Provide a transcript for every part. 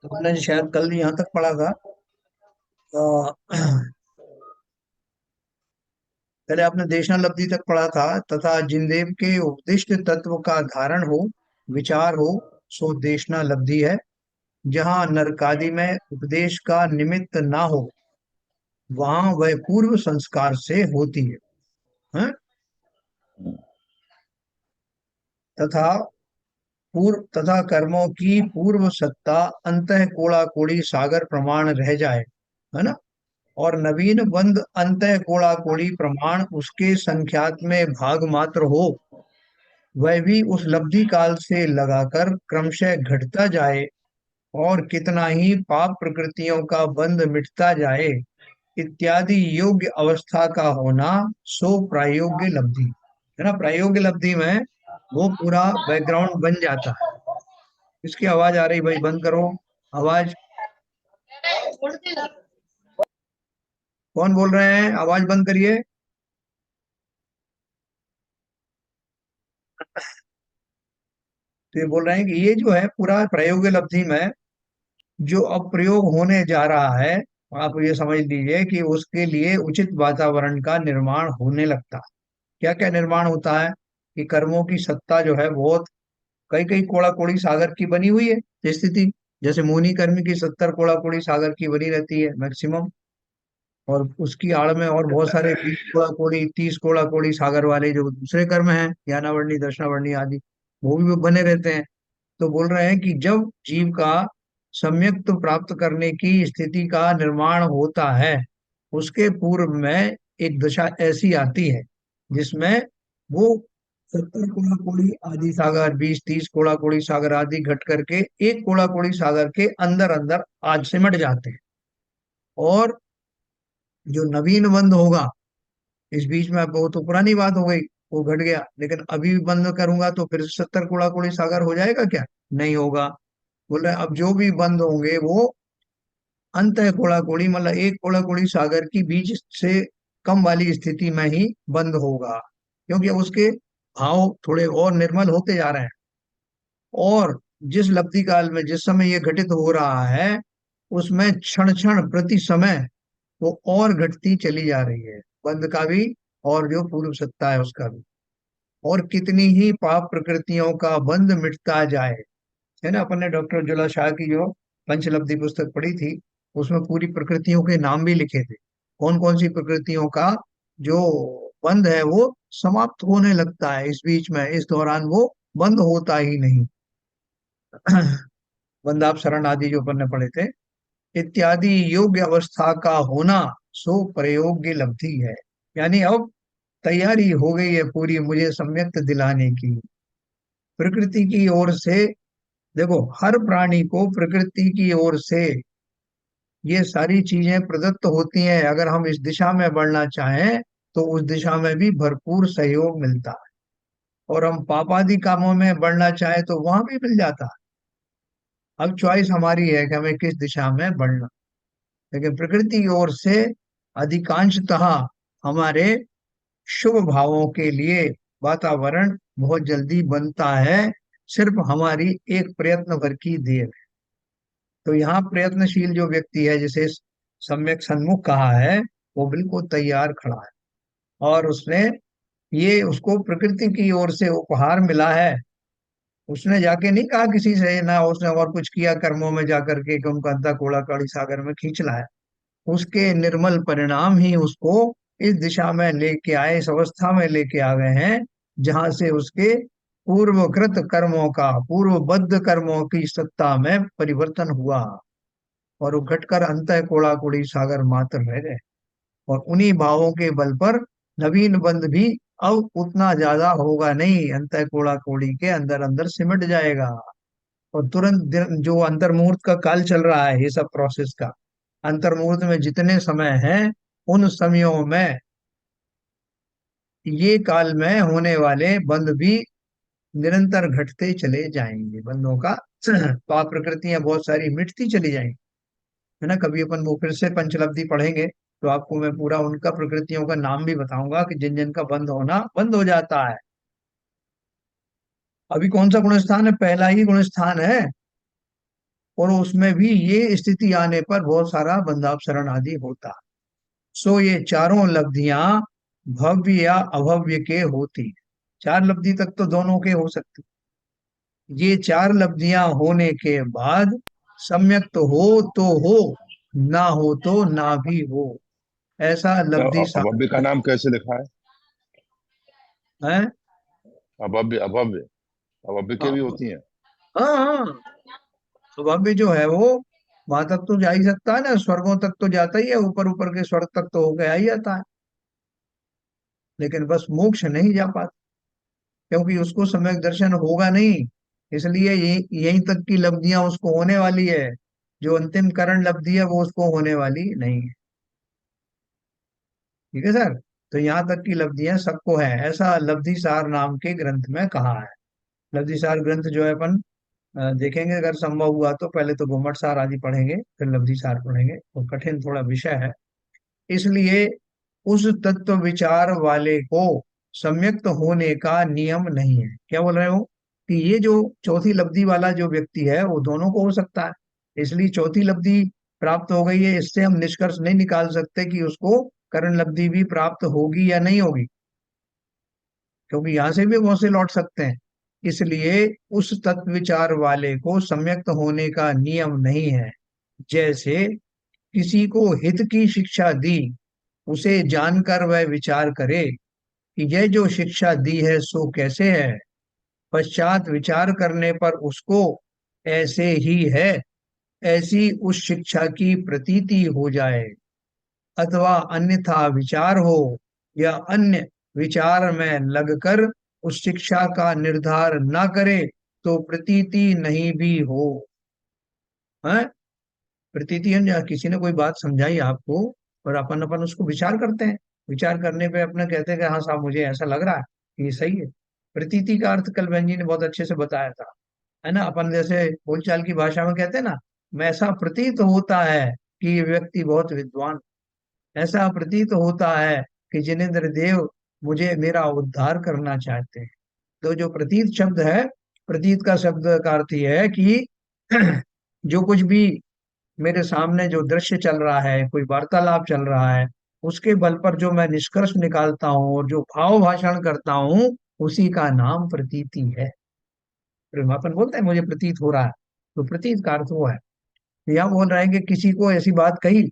हमने शायद कल यहाँ तक पढ़ा था। अ, पहले आपने देशनालब्धि तक पढ़ा था। तथा जिनदेव के उपदिष्ट तत्व का धारण हो, विचार हो, सो देशनालब्धि है। जहाँ नरकादि में उपदेश का निमित्त ना हो, वहां वह पूर्व संस्कार से होती है। हैं? तथा तथा कर्मों की पूर्व सत्ता अंतः कोड़ा कोड़ी सागर प्रमाण रह जाए, है ना। और नवीन बंध अंतः कोड़ा कोड़ी प्रमाण उसके संख्यात में भाग मात्र हो, वह भी उस लब्धि काल से लगाकर क्रमशः घटता जाए। और कितना ही पाप प्रकृतियों का बंध मिटता जाए, इत्यादि योग्य अवस्था का होना, सो प्रायोग्य लब्धि है ना। प्रायोग्य लब्धि में वो पूरा बैकग्राउंड बन जाता है। इसकी आवाज आ रही भाई, बंद करो आवाज। कौन बोल रहे हैं? आवाज बंद करिए। तो ये बोल रहे हैं कि ये जो है पूरा प्रायोगिक लब्धि में जो अब प्रयोग होने जा रहा है, आप ये समझ लीजिए कि उसके लिए उचित वातावरण का निर्माण होने लगता है। क्या क्या निर्माण होता है कि कर्मों की सत्ता जो है बहुत कई कई कोड़ा कोड़ी सागर की बनी हुई है स्थिति। जैसे मोनी कर्म की 70 कोड़ा कोड़ी सागर की बनी रहती है मैक्सिमम। और उसकी आड़ में और बहुत सारे 20 कोड़ा कोड़ी 30 कोड़ा कोड़ी सागर वाले जो दूसरे कर्म हैं, ज्ञानावर्णी दर्शनावर्णी आदि, वो भी बने रहते हैं। तो बोल रहे हैं कि जब जीव का सम्यक्त प्राप्त करने की स्थिति का निर्माण होता है, उसके पूर्व में एक दशा ऐसी आती है जिसमें वो 70 कोड़ा कोड़ी आदि सागर 20 30 कोड़ा कोड़ी सागर आदि घट करके एक कोड़ा कोड़ी सागर के अंदर अंदर आज सिमट जाते हैं। और जो नवीन बंध होगा, इस बीच में अब वो तो पुरानी बात हो गई, वो घट गया, लेकिन अभी भी बंद करूंगा तो फिर 70 कोड़ा कोड़ी सागर हो जाएगा क्या? नहीं होगा। बोल रहे हैं अब जो भी बंद होंगे वो अंत कोड़ा कोड़ी मतलब एक कोड़ा कोड़ी सागर की बीच से कम वाली स्थिति में ही बंद होगा, क्योंकि अब उसके भाव थोड़े और निर्मल होते जा रहे हैं। और जिस लब्धि काल में जिस समय ये घटित हो रहा है, उसमें क्षण क्षण प्रति समय वो और घटती चली जा रही है, बंध का भी और जो पूर्व सत्ता है उसका भी। और कितनी ही पाप प्रकृतियों का बंध मिटता जाए, है ना। अपन ने डॉक्टर जुला शाह की जो पंचलब्धि पुस्तक पढ़ी थी, उसमें पूरी प्रकृतियों के नाम भी लिखे थे। कौन कौन सी प्रकृतियों का जो बंध है वो समाप्त होने लगता है इस बीच में, इस दौरान वो बंद होता ही नहीं। बंदाप शरण आदि जो अपन ने पढ़े थे। इत्यादि योग्य अवस्था का होना, सो प्रयोग्य लब्धि है। यानी अब तैयारी हो गई है पूरी मुझे सम्यक दिलाने की, प्रकृति की ओर से। देखो, हर प्राणी को प्रकृति की ओर से ये सारी चीजें प्रदत्त होती हैं। अगर हम इस दिशा में बढ़ना चाहें तो उस दिशा में भी भरपूर सहयोग मिलता है। और हम पापादि कामों में बढ़ना चाहें तो वहां भी मिल जाता है। अब चॉइस हमारी है कि हमें किस दिशा में बढ़ना। लेकिन प्रकृति की ओर से अधिकांशतः हमारे शुभ भावों के लिए वातावरण बहुत जल्दी बनता है। सिर्फ हमारी एक प्रयत्न भर की देर है। तो यहाँ प्रयत्नशील जो व्यक्ति है, जिसे सम्यक सन्मुख कहा है, वो बिल्कुल तैयार खड़ा है। और उसने ये उसको प्रकृति की ओर से उपहार मिला है। उसने जाके नहीं कहा किसी से, ना उसने और कुछ किया कर्मों में जाकर के कि उनका अंधा कोड़ा काड़ी सागर में खींच लाया। उसके निर्मल परिणाम ही उसको इस दिशा में लेके आए, इस अवस्था में लेके आ गए हैं जहां से उसके पूर्वकृत कर्मों का पूर्वबद्ध कर्मों की सत्ता में परिवर्तन हुआ। और वो घटकर अंत कोड़ा कोड़ी सागर मात्र रह गए। और उन्हीं भावों के बल पर नवीन बंध भी अब उतना ज्यादा होगा नहीं, अंत कोड़ा कोड़ी के अंदर अंदर सिमट जाएगा। और तुरंत जो अंतर्मुहूर्त का काल चल रहा है, ये सब प्रोसेस का अंतर्मुहूर्त में जितने समय है, उन समयों में ये काल में होने वाले बंध भी निरंतर घटते चले जाएंगे। बंधों का पाप प्रकृतियां बहुत सारी मिटती चली जाएंगी, है ना। कभी अपन वो फिर से पंचलब्धि पढ़ेंगे तो आपको मैं पूरा उनका प्रकृतियों का नाम भी बताऊंगा कि जिन जिन का बंद होना बंद हो जाता है। अभी कौन सा गुण स्थान है? पहला ही गुण स्थान है। और उसमें भी ये स्थिति आने पर बहुत सारा बंधापसरण आदि होता। सो ये चारों लब्धियां भव्य या अभव्य के होती। चार लब्धि तक तो दोनों के हो सकती। ये चार लब्धियां होने के बाद सम्यक तो हो, ना हो तो ना भी हो, ऐसा लब्धि अभव्य का सार नाम कैसे लिखा है? है। अभव्य, अभव्य, अभव्य के भी हाँ होती हैं? हाँ हाँ। स्वभाव भी जो है वो वहां तक तो जा ही सकता है ना, स्वर्गों तक तो जाता ही है, ऊपर ऊपर के स्वर्ग तक तो होके आ ही जाता है, लेकिन बस मोक्ष नहीं जा पाता, क्योंकि उसको सम्यक दर्शन होगा नहीं। इसलिए ये यहीं तक की लब्धियां उसको होने वाली है, जो अंतिम करण लब्धि है वो उसको होने वाली नहीं है। ठीक है सर। तो यहाँ तक की लब्धियां सबको है, ऐसा लब्धि सार नाम के ग्रंथ में कहा है। लब्धि सार ग्रंथ जो है अपन देखेंगे, अगर संभव हुआ तो पहले तो घुमट सार आदि पढ़ेंगे, फिर लब्धि सार पढ़ेंगे, तो कठिन थोड़ा विषय है। इसलिए उस तत्व विचार वाले को सम्यक्त होने का नियम नहीं है। क्या बोल रहे हो? कि ये जो चौथी लब्धि वाला जो व्यक्ति है वो दोनों को हो सकता है, इसलिए चौथी लब्धि प्राप्त हो गई है, इससे हम निष्कर्ष नहीं निकाल सकते कि उसको करण लब्धि भी प्राप्त होगी या नहीं होगी, क्योंकि यहां से भी बहुत से लौट सकते हैं। इसलिए उस तत्व विचार वाले को सम्यक्त होने का नियम नहीं है। जैसे किसी को हित की शिक्षा दी, उसे जानकर वह विचार करे कि यह जो शिक्षा दी है सो कैसे है, पश्चात विचार करने पर उसको ऐसे ही है ऐसी उस शिक्षा की प्रतीति हो जाए, अथवा अन्यथा विचार हो या अन्य विचार में लगकर उस शिक्षा का निर्धार न करे तो प्रतीति नहीं भी हो। है प्रतीति है या किसी ने कोई बात समझाई आपको और अपन अपन उसको विचार करते हैं, विचार करने पे अपने कहते हैं कि हाँ साहब मुझे ऐसा लग रहा है कि ये सही है। प्रतीति का अर्थ कल बहन जी ने बहुत अच्छे से बताया था, है ना। अपन जैसे बोलचाल की भाषा में कहते हैं ना, मैं ऐसा प्रतीत होता है कि ये व्यक्ति बहुत विद्वान, ऐसा प्रतीत होता है कि जिनेंद्र देव मुझे मेरा उद्धार करना चाहते हैं। तो जो प्रतीत शब्द है, प्रतीत का शब्द का अर्थ यह है कि जो कुछ भी मेरे सामने जो दृश्य चल रहा है, कोई वार्तालाप चल रहा है, उसके बल पर जो मैं निष्कर्ष निकालता हूँ और जो भाव भाषण करता हूँ, उसी का नाम प्रतीति है। फिर अपन बोलते हैं मुझे प्रतीत हो रहा है, तो प्रतीत का अर्थ वो है। यहाँ बोल रहा है कि किसी को ऐसी बात कही,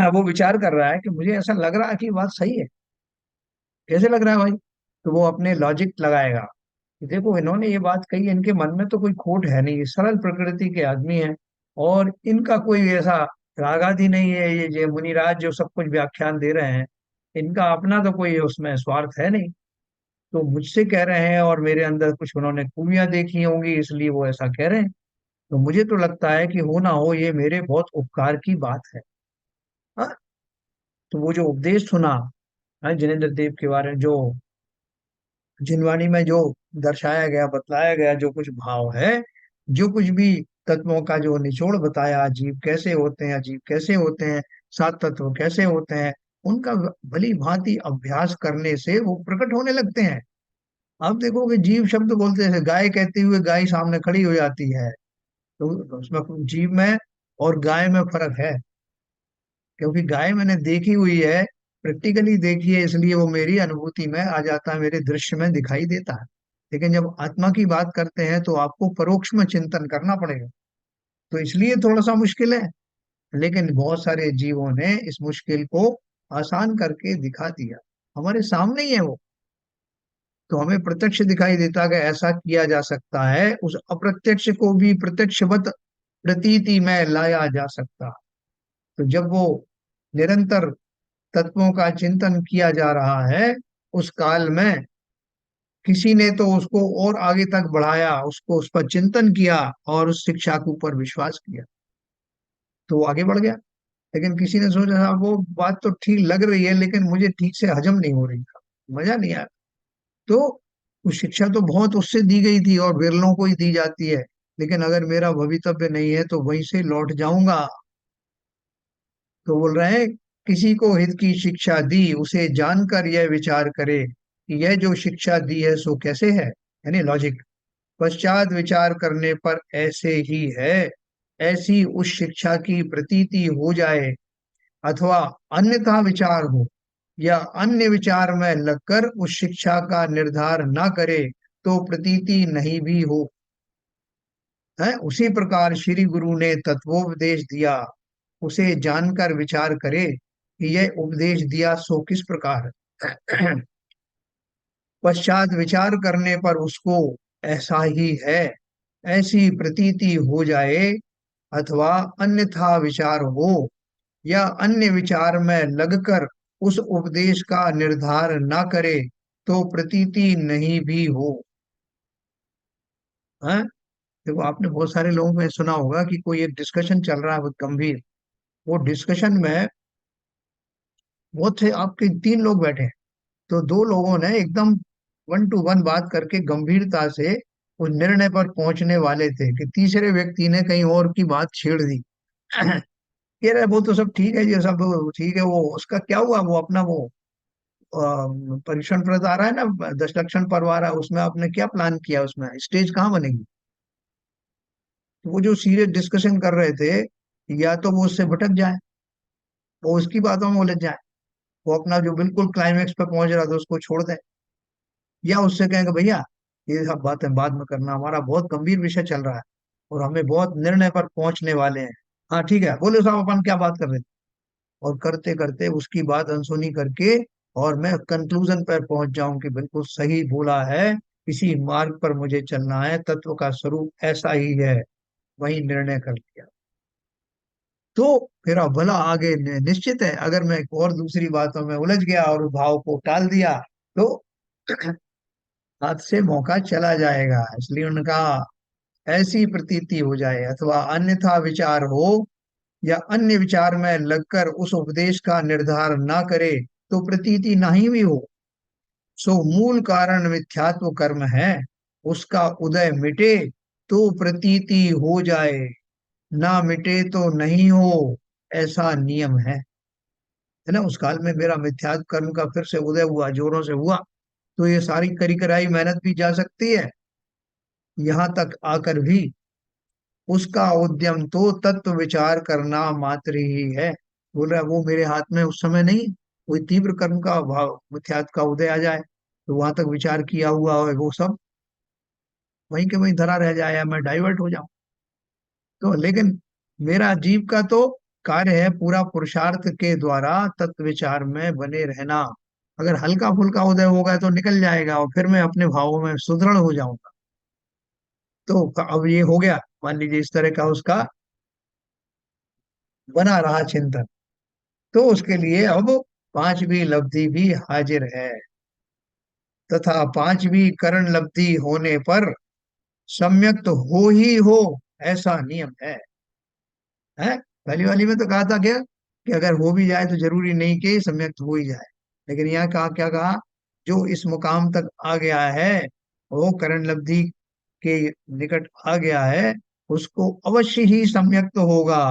वो विचार कर रहा है कि मुझे ऐसा लग रहा है कि ये बात सही है। कैसे लग रहा है भाई? तो वो अपने लॉजिक लगाएगा कि देखो इन्होंने ये बात कही, इनके मन में तो कोई खोट है नहीं, ये सरल प्रकृति के आदमी हैं, और इनका कोई ऐसा राग आदि नहीं है, ये जो मुनिराज जो सब कुछ व्याख्यान दे रहे हैं, इनका अपना तो कोई उसमें स्वार्थ है नहीं, तो मुझसे कह रहे हैं और मेरे अंदर कुछ उन्होंने खूबियां देखी होंगी इसलिए वो ऐसा कह रहे हैं। तो मुझे तो लगता है कि हो ना हो ये मेरे बहुत उपकार की बात है। हाँ? तो वो जो उपदेश सुना है जिनेन्द्र देव के बारे में, जो जिनवाणी में जो दर्शाया गया बतलाया गया जो कुछ भाव है, जो कुछ भी तत्वों का जो निचोड़ बताया, जीव कैसे होते हैं, अजीव कैसे होते हैं, सात तत्व कैसे होते हैं, उनका भली भांति अभ्यास करने से वो प्रकट होने लगते हैं। आप देखोगे जीव शब्द बोलते हैं, गाय कहते हुए गाय सामने खड़ी हो जाती है, तो उसमें जीव में और गाय में फर्क है, क्योंकि गाय मैंने देखी हुई है, प्रैक्टिकली देखी है, इसलिए वो मेरी अनुभूति में आ जाता है, मेरे दृश्य में दिखाई देता है। लेकिन जब आत्मा की बात करते हैं तो आपको परोक्ष में चिंतन करना पड़ेगा, तो इसलिए थोड़ा सा मुश्किल है। लेकिन बहुत सारे जीवों ने इस मुश्किल को आसान करके दिखा दिया, हमारे सामने ही है वो। तो हमें प्रत्यक्ष दिखाई देता कि ऐसा किया जा सकता है, उस अप्रत्यक्ष को भी प्रत्यक्षवत प्रतीति में लाया जा सकता। तो जब वो निरंतर तत्वों का चिंतन किया जा रहा है, उस काल में किसी ने तो उसको और आगे तक बढ़ाया, उसको उस पर चिंतन किया और उस शिक्षा के ऊपर विश्वास किया, तो वो आगे बढ़ गया। लेकिन किसी ने सोचा "हाँ, वो बात तो ठीक लग रही है लेकिन मुझे ठीक से हजम नहीं हो रही था, मजा नहीं आया"। तो वो शिक्षा तो बहुत उससे दी गई थी और विरलों को ही दी जाती है, लेकिन अगर मेरा भवितव्य नहीं है तो वहीं से लौट जाऊंगा। तो बोल रहे हैं किसी को हित की शिक्षा दी, उसे जानकर यह विचार करे कि यह जो शिक्षा दी है सो कैसे है, यानी लॉजिक, पश्चात विचार करने पर ऐसे ही है ऐसी उस शिक्षा की प्रतीति हो जाए, अथवा अन्यथा विचार हो, या अन्य विचार में लगकर उस शिक्षा का निर्धार न करे तो प्रतीति नहीं भी हो। है उसी प्रकार श्री गुरु ने तत्वोपदेश दिया, उसे जानकर विचार करे कि यह उपदेश दिया सो किस प्रकार। पश्चात विचार करने पर उसको ऐसा ही है ऐसी प्रतीति हो जाए, अथवा अन्यथा विचार हो, या अन्य विचार में लगकर उस उपदेश का निर्धार न करे तो प्रतीति नहीं भी हो। है देखो, आपने बहुत सारे लोगों में सुना होगा कि कोई एक डिस्कशन चल रहा है बहुत गंभीर। वो डिस्कशन में बहुत थे, आपके तीन लोग बैठे हैं, तो दो लोगों ने एकदम वन टू वन बात करके गंभीरता से उस निर्णय पर पहुंचने वाले थे कि तीसरे व्यक्ति ने कहीं और की बात छेड़ दी। कह रहे वो तो सब ठीक है, ये सब ठीक है, वो उसका क्या हुआ, वो अपना वो परीक्षण पर्व आ रहा है ना, 10 लक्षण पर्व आ रहा है, उसमें आपने क्या प्लान किया, उसमें स्टेज कहाँ बनेगी। तो वो जो सीरियस डिस्कशन कर रहे थे, या तो वो उससे भटक जाए, वो उसकी बातों में उलझ जाए, वो अपना जो बिल्कुल क्लाइमेक्स पे पहुंच रहा था उसको छोड़ दे, या उससे कहेंगे भैया ये सब बातें बाद में करना, हमारा बहुत गंभीर विषय चल रहा है और हमें बहुत निर्णय पर पहुंचने वाले हैं। हाँ ठीक है, बोले साहब अपन क्या बात कर रहे थे। और करते करते उसकी बात अनसुनी करके और मैं कंक्लूजन पर पहुंच जाऊं कि बिल्कुल सही बोला है, इसी मार्ग पर मुझे चलना है, तत्व का स्वरूप ऐसा ही है, वही निर्णय कर लिया। तो मेरा भला आगे निश्चित है। अगर मैं एक और दूसरी बातों में उलझ गया और उस भाव को टाल दिया तो हाथ से मौका चला जाएगा। इसलिए उनका ऐसी प्रतीति हो जाए, अथवा अन्यथा विचार हो, या अन्य विचार में लगकर उस उपदेश का निर्धार ना करे तो प्रतीति नहीं भी हो। सो मूल कारण मिथ्यात्व कर्म है, उसका उदय मिटे तो प्रतीति हो जाए, ना मिटे तो नहीं हो, ऐसा नियम है ना। उस काल में मेरा मिथ्यात्व कर्म का फिर से उदय हुआ, जोरों से हुआ, तो ये सारी करी कराई मेहनत भी जा सकती है। यहाँ तक आकर भी उसका उद्यम तो तत्व विचार करना मात्र ही है। बोल रहा है वो मेरे हाथ में उस समय नहीं, कोई तीव्र कर्म का भाव मिथ्यात्व का उदय आ जाए तो वहां तक विचार किया हुआ है वो सब वहीं के वहीं धरा रह जाए, या मैं डाइवर्ट हो जाऊं। तो लेकिन मेरा जीव का तो कार्य है पूरा पुरुषार्थ के द्वारा तत्व विचार में बने रहना। अगर हल्का फुल्का उदय होगा तो निकल जाएगा और फिर मैं अपने भावों में सुदृढ़ हो जाऊंगा। तो अब ये हो गया, मान लीजिए इस तरह का उसका बना रहा चिंतन, तो उसके लिए अब पांचवी लब्धि भी हाजिर है। तथा पांचवी करण लब्धि होने पर सम्यक तो हो ही हो, ऐसा नियम है। पहली वाली में तो कहा था क्या कि अगर हो भी जाए तो जरूरी नहीं कि सम्यक तो हो ही जाए। लेकिन यहाँ कहा, क्या कहा, जो इस मुकाम तक आ गया है, वो करण लब्धि के निकट आ गया है, उसको अवश्य ही सम्यक तो होगा,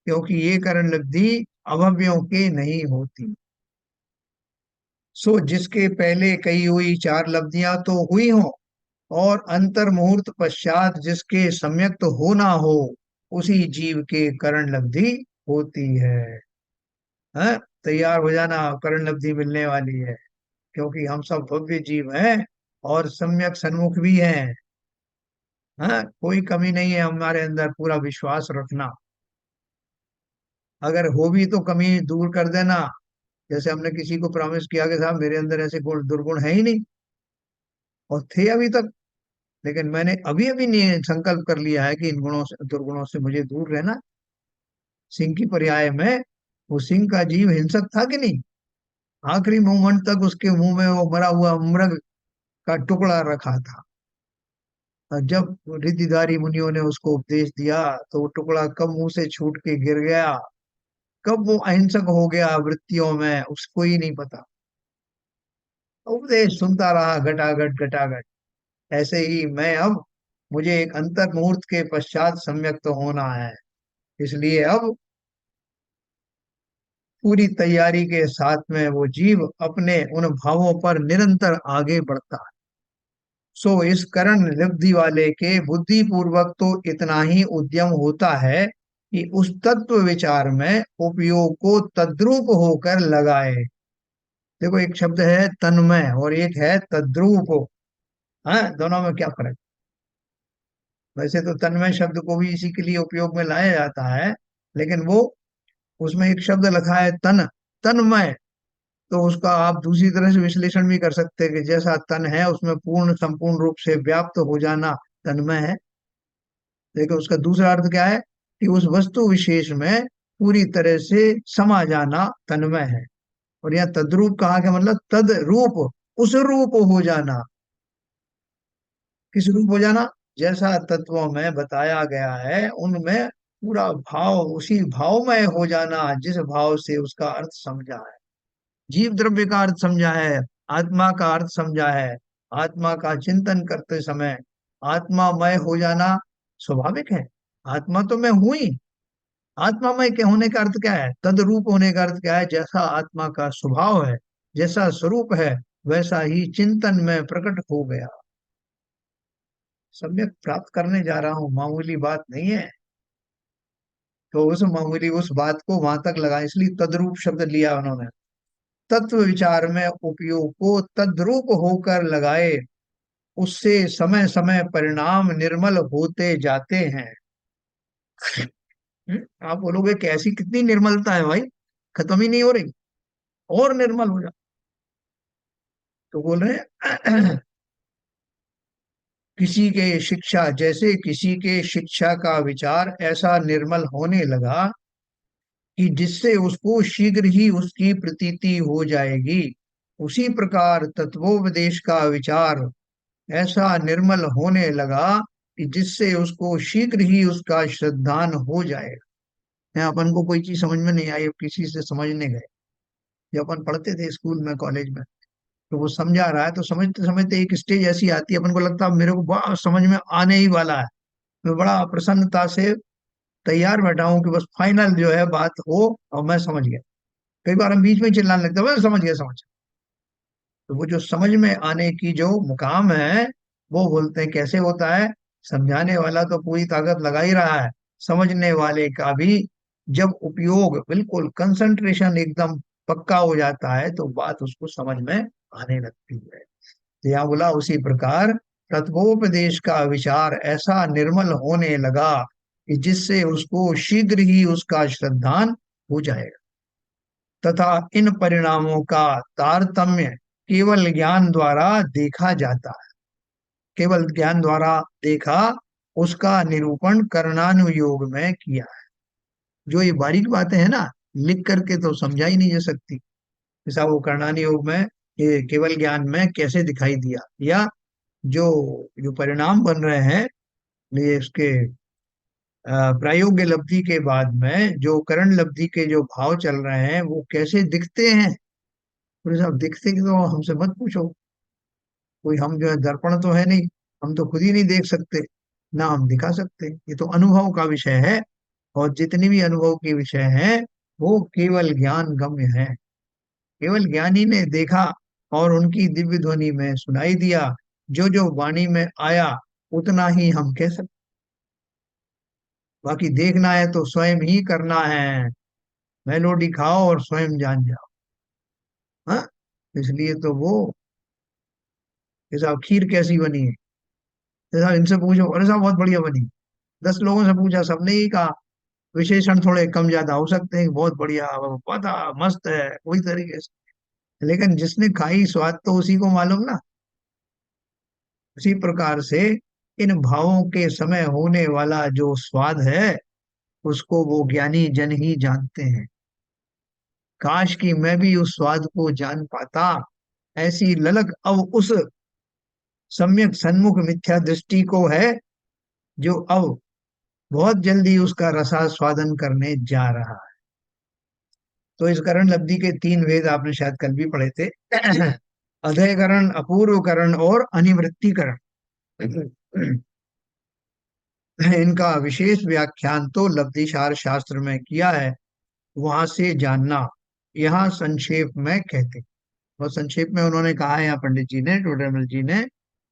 क्योंकि ये करण लब्धि अभव्यों के नहीं होती। सो जिसके पहले कही हुई चार लब्धियां तो हुई हों, और अंतर मुहूर्त पश्चात जिसके सम्यक्त होना हो, उसी जीव के करण लब्धि होती है। तैयार हो जाना, करण लब्धि मिलने वाली है, क्योंकि हम सब भव्य जीव हैं और सम्यक सन्मुख भी हैं। कोई कमी नहीं है हमारे अंदर, पूरा विश्वास रखना। अगर हो भी तो कमी दूर कर देना, जैसे हमने किसी को प्रॉमिस किया कि साहब मेरे अंदर ऐसे गुण दुर्गुण है ही नहीं, और थे अभी तक, लेकिन मैंने अभी अभी नहीं संकल्प कर लिया है कि इन गुणों से दुर्गुणों से मुझे दूर रहना। सिंह की पर्याय में वो सिंह का जीव हिंसक था कि नहीं, आखिरी मोमेंट तक उसके मुंह में वो मरा हुआ मृग का टुकड़ा रखा था। और जब रिद्धिधारी मुनियों ने उसको उपदेश दिया तो वो टुकड़ा कब मुंह से छूट के गिर गया, कब वो अहिंसक हो गया वृत्तियों में, उसको ही नहीं पता। उपदेश सुनता रहा घटाघट घटाघट। ऐसे ही मैं अब, मुझे एक अंतर मुहूर्त के पश्चात सम्यक तो होना है, इसलिए अब पूरी तैयारी के साथ में वो जीव अपने उन भावों पर निरंतर आगे बढ़ता है। सो इस करण लब्धि वाले के बुद्धि पूर्वक तो इतना ही उद्यम होता है कि उस तत्व विचार में उपयोग को तद्रूप होकर लगाए। देखो, एक शब्द है तन्मय और एक है तद्रूप। हाँ, दोनों में क्या फर्क? वैसे तो तन्मय शब्द को भी इसी के लिए उपयोग में लाया जाता है, लेकिन वो, उसमें एक शब्द लिखा है तन्मय। तो उसका आप दूसरी तरह से विश्लेषण भी कर सकते हैं कि जैसा तन है उसमें पूर्ण संपूर्ण रूप से व्याप्त हो जाना तन्मय है। देखो, उसका दूसरा अर्थ क्या है कि उस वस्तु विशेष में पूरी तरह से समा जाना तन्मय है। और यहाँ तद्रूप कहा के मतलब तद रूप, उस रूप हो जाना। किस रूप हो जाना? जैसा तत्वों में बताया गया है उनमें पूरा भाव, उसी भावमय हो जाना जिस भाव से उसका अर्थ समझा है। जीव द्रव्य का अर्थ समझा है, आत्मा का अर्थ समझा है, आत्मा का चिंतन करते समय आत्मामय हो जाना स्वाभाविक है। आत्मा तो मैं हूं ही। आत्मामय के होने का अर्थ क्या है? तद्रूप होने का अर्थ क्या है? जैसा आत्मा का स्वभाव है, जैसा स्वरूप है, वैसा ही चिंतन में प्रकट हो गया। सम्यक प्राप्त करने जा रहा हूं, मामूली बात नहीं है। तो उस मामूली उस बात को वहां तक लगा, इसलिए तद्रूप शब्द लिया उन्होंने। तत्व विचार में उपयोग को तद्रूप होकर लगाए, उससे समय समय परिणाम निर्मल होते जाते हैं। आप बोलोगे कैसी, कितनी निर्मलता है भाई, खत्म ही नहीं हो रही, और निर्मल हो जा। तो बोल रहे हैं किसी के शिक्षा, जैसे किसी के शिक्षा का विचार ऐसा निर्मल होने लगा कि जिससे उसको शीघ्र ही उसकी प्रतीति हो जाएगी, उसी प्रकार तत्वोपदेश का विचार ऐसा निर्मल होने लगा कि जिससे उसको शीघ्र ही उसका श्रद्धान हो जाएगा। यहाँ अपन को कोई चीज समझ में नहीं आई, अब किसी से समझने गए, जब अपन पढ़ते थे स्कूल में, कॉलेज में, तो वो समझा रहा है तो समझते समझते एक स्टेज ऐसी आती है, अपन को लगता है मेरे को बड़ा समझ में आने ही वाला है। मैं बड़ा प्रसन्नता से तैयार बैठा हूँ कि बस फाइनल जो है बात हो और मैं समझ गया। कई बार हम बीच में चिल्लाने लगते हैं, "बस समझ गया, समझ गया।" तो वो जो समझ में आने की जो मुकाम है, वो बोलते हैं कैसे होता है? समझाने वाला तो पूरी ताकत लगा ही रहा है, समझने वाले का भी जब उपयोग बिल्कुल कंसंट्रेशन एकदम पक्का हो जाता है तो बात उसको समझ में आने लगती है। तो यहाँ बोला उसी प्रकार तत्वोपदेश का विचार ऐसा निर्मल होने लगा कि जिससे उसको शीघ्र ही उसका श्रद्धान हो जाएगा, तथा इन परिणामों का तारतम्य केवल ज्ञान द्वारा देखा जाता है। केवल ज्ञान द्वारा देखा, उसका निरूपण कर्णानुयोग में किया है। जो ये बारीक बातें हैं ना, लिख करके तो समझा ही नहीं जा सकती। जैसा वो कर्णानुयोग में ये केवल ज्ञान में कैसे दिखाई दिया, या जो जो परिणाम बन रहे हैं ये इसके प्रायोग्य लब्धि के बाद में जो करण लब्धि के जो भाव चल रहे हैं वो कैसे दिखते हैं। बोले साहब, दिखते कि तो हमसे मत पूछो, कोई हम जो है दर्पण तो है नहीं, हम तो खुद ही नहीं देख सकते, ना हम दिखा सकते, ये तो अनुभव का विषय है। और जितनी भी अनुभव के विषय हैं वो केवल ज्ञान गम्य है। केवल ज्ञानी ने देखा और उनकी दिव्य ध्वनि में सुनाई दिया, जो जो वाणी में आया उतना ही हम कह सकते। बाकी देखना है तो स्वयं ही करना है, मेलोडी खाओ और स्वयं जान जाओ। हाँ, इसलिए तो वो, ये साहब खीर कैसी बनी है, ये साहब इनसे पूछो, अरे साहब बहुत बढ़िया बनी। 10 लोगों से पूछा, सबने ही कहा, विशेषण थोड़े कम ज्यादा हो सकते हैं, बहुत बढ़िया, पता मस्त है, कोई तरीके से। लेकिन जिसने खाई स्वाद तो उसी को मालूम ना। उसी प्रकार से इन भावों के समय होने वाला जो स्वाद है उसको वो ज्ञानी जन ही जानते हैं। काश कि मैं भी उस स्वाद को जान पाता, ऐसी ललक अब उस सम्यक सन्मुख मिथ्या दृष्टि को है, जो अब बहुत जल्दी उसका रसास्वादन करने जा रहा है। तो इस करण लब्धि के 3 भेद आपने शायद कल भी पढ़े थे। अधयकरण, अपूर्वकरण और अनिवृत्तिकरण। इनका विशेष व्याख्यान तो लब्धिसार शास्त्र में किया है, वहां से जानना यहाँ संक्षेप में कहते हैं। बहुत संक्षेप में उन्होंने कहा है यहाँ पंडित जी ने, टोडरमल जी ने,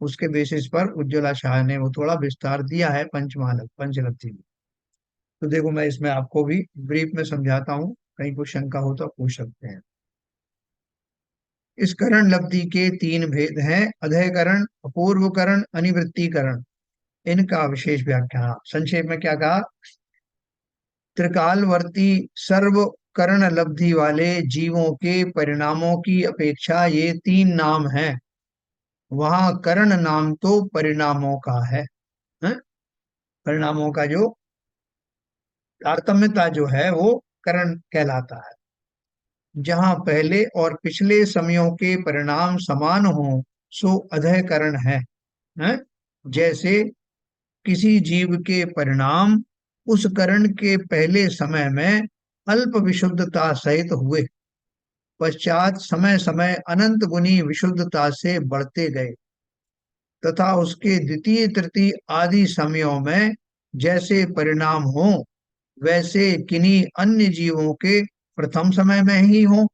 उसके बेसिस पर उज्ज्वला शाह ने वो थोड़ा विस्तार दिया है पंचलब्धि में। तो देखो मैं इसमें आपको भी ब्रीफ में समझाता हूँ, कहीं कोई शंका हो तो पूछ सकते हैं। इस करण लब्धि के तीन भेद हैं: अधःकरण, अपूर्वकरण, अनिवृत्तीकरण। इनका विशेष व्याख्यान संक्षेप में क्या कहा? त्रिकालवर्ती सर्व करण लब्धि वाले जीवों के परिणामों की अपेक्षा ये तीन नाम हैं। वहां करण नाम तो परिणामों का है? परिणामों का जो तारतम्यता जो है वो करण कहलाता है। जहां पहले और पिछले समयों के परिणाम समान हो, सो अधःकरण है? जैसे किसी जीव के परिणाम उस करण के पहले समय में अल्प विशुद्धता सहित हुए, पश्चात समय समय अनंत गुनी विशुद्धता से बढ़ते गए, तथा उसके द्वितीय तृतीय आदि समयों में जैसे परिणाम हो, वैसे किन्हीं अन्य जीवों के प्रथम समय में ही हो,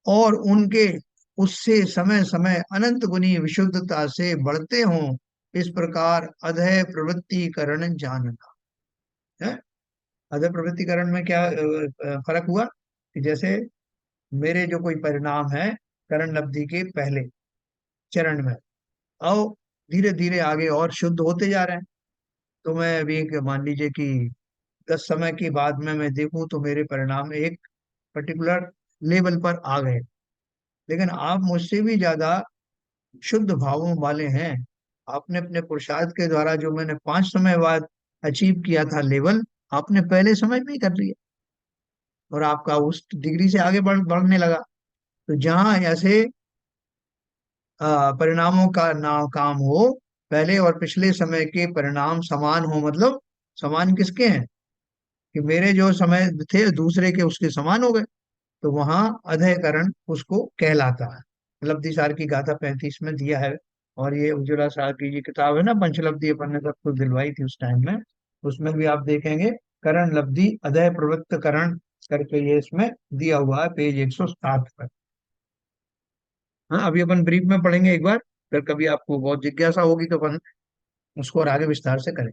और उनके उससे समय समय अनंत गुनी विशुद्धता से बढ़ते हों। इस प्रकार अधः प्रवृत्तिकरण जानना है। अधः प्रवृत्तिकरण में क्या फर्क हुआ कि जैसे मेरे जो कोई परिणाम है करण लब्धि के पहले चरण में, और धीरे धीरे आगे और शुद्ध होते जा रहे हैं। तो मैं अभी मान लीजिए कि 10 समय के बाद में मैं देखूं तो मेरे परिणाम एक पर्टिकुलर लेवल पर आ गए, लेकिन आप मुझसे भी ज्यादा शुद्ध भावों वाले हैं। आपने अपने पुरुषार्थ के द्वारा जो मैंने 5 समय बाद अचीव किया था लेवल, आपने पहले समय में ही कर लिया, और आपका उस डिग्री से आगे बढ़ने लगा। तो जहाँ ऐसे परिणामों का ना काम हो, पहले और पिछले समय के परिणाम समान हो, मतलब समान किसके हैं कि मेरे जो समय थे दूसरे के उसके समान हो गए, तो वहां अधःकरण उसको कहलाता है। लब्धि सार की गाथा 35 में दिया है। और ये उज्ज्वला साहब की ये किताब है ना पंचलब्धि, अपन ने सबको दिलवाई थी उस टाइम में, उसमें भी आप देखेंगे करण लब्धि अधः प्रवृत्त करण करके ये इसमें दिया हुआ है पेज 107 पर। हाँ, अभी अपन ब्रीफ में पढ़ेंगे एक बार, फिर कभी आपको बहुत जिज्ञासा होगी तो अपन उसको और आगे विस्तार से करें।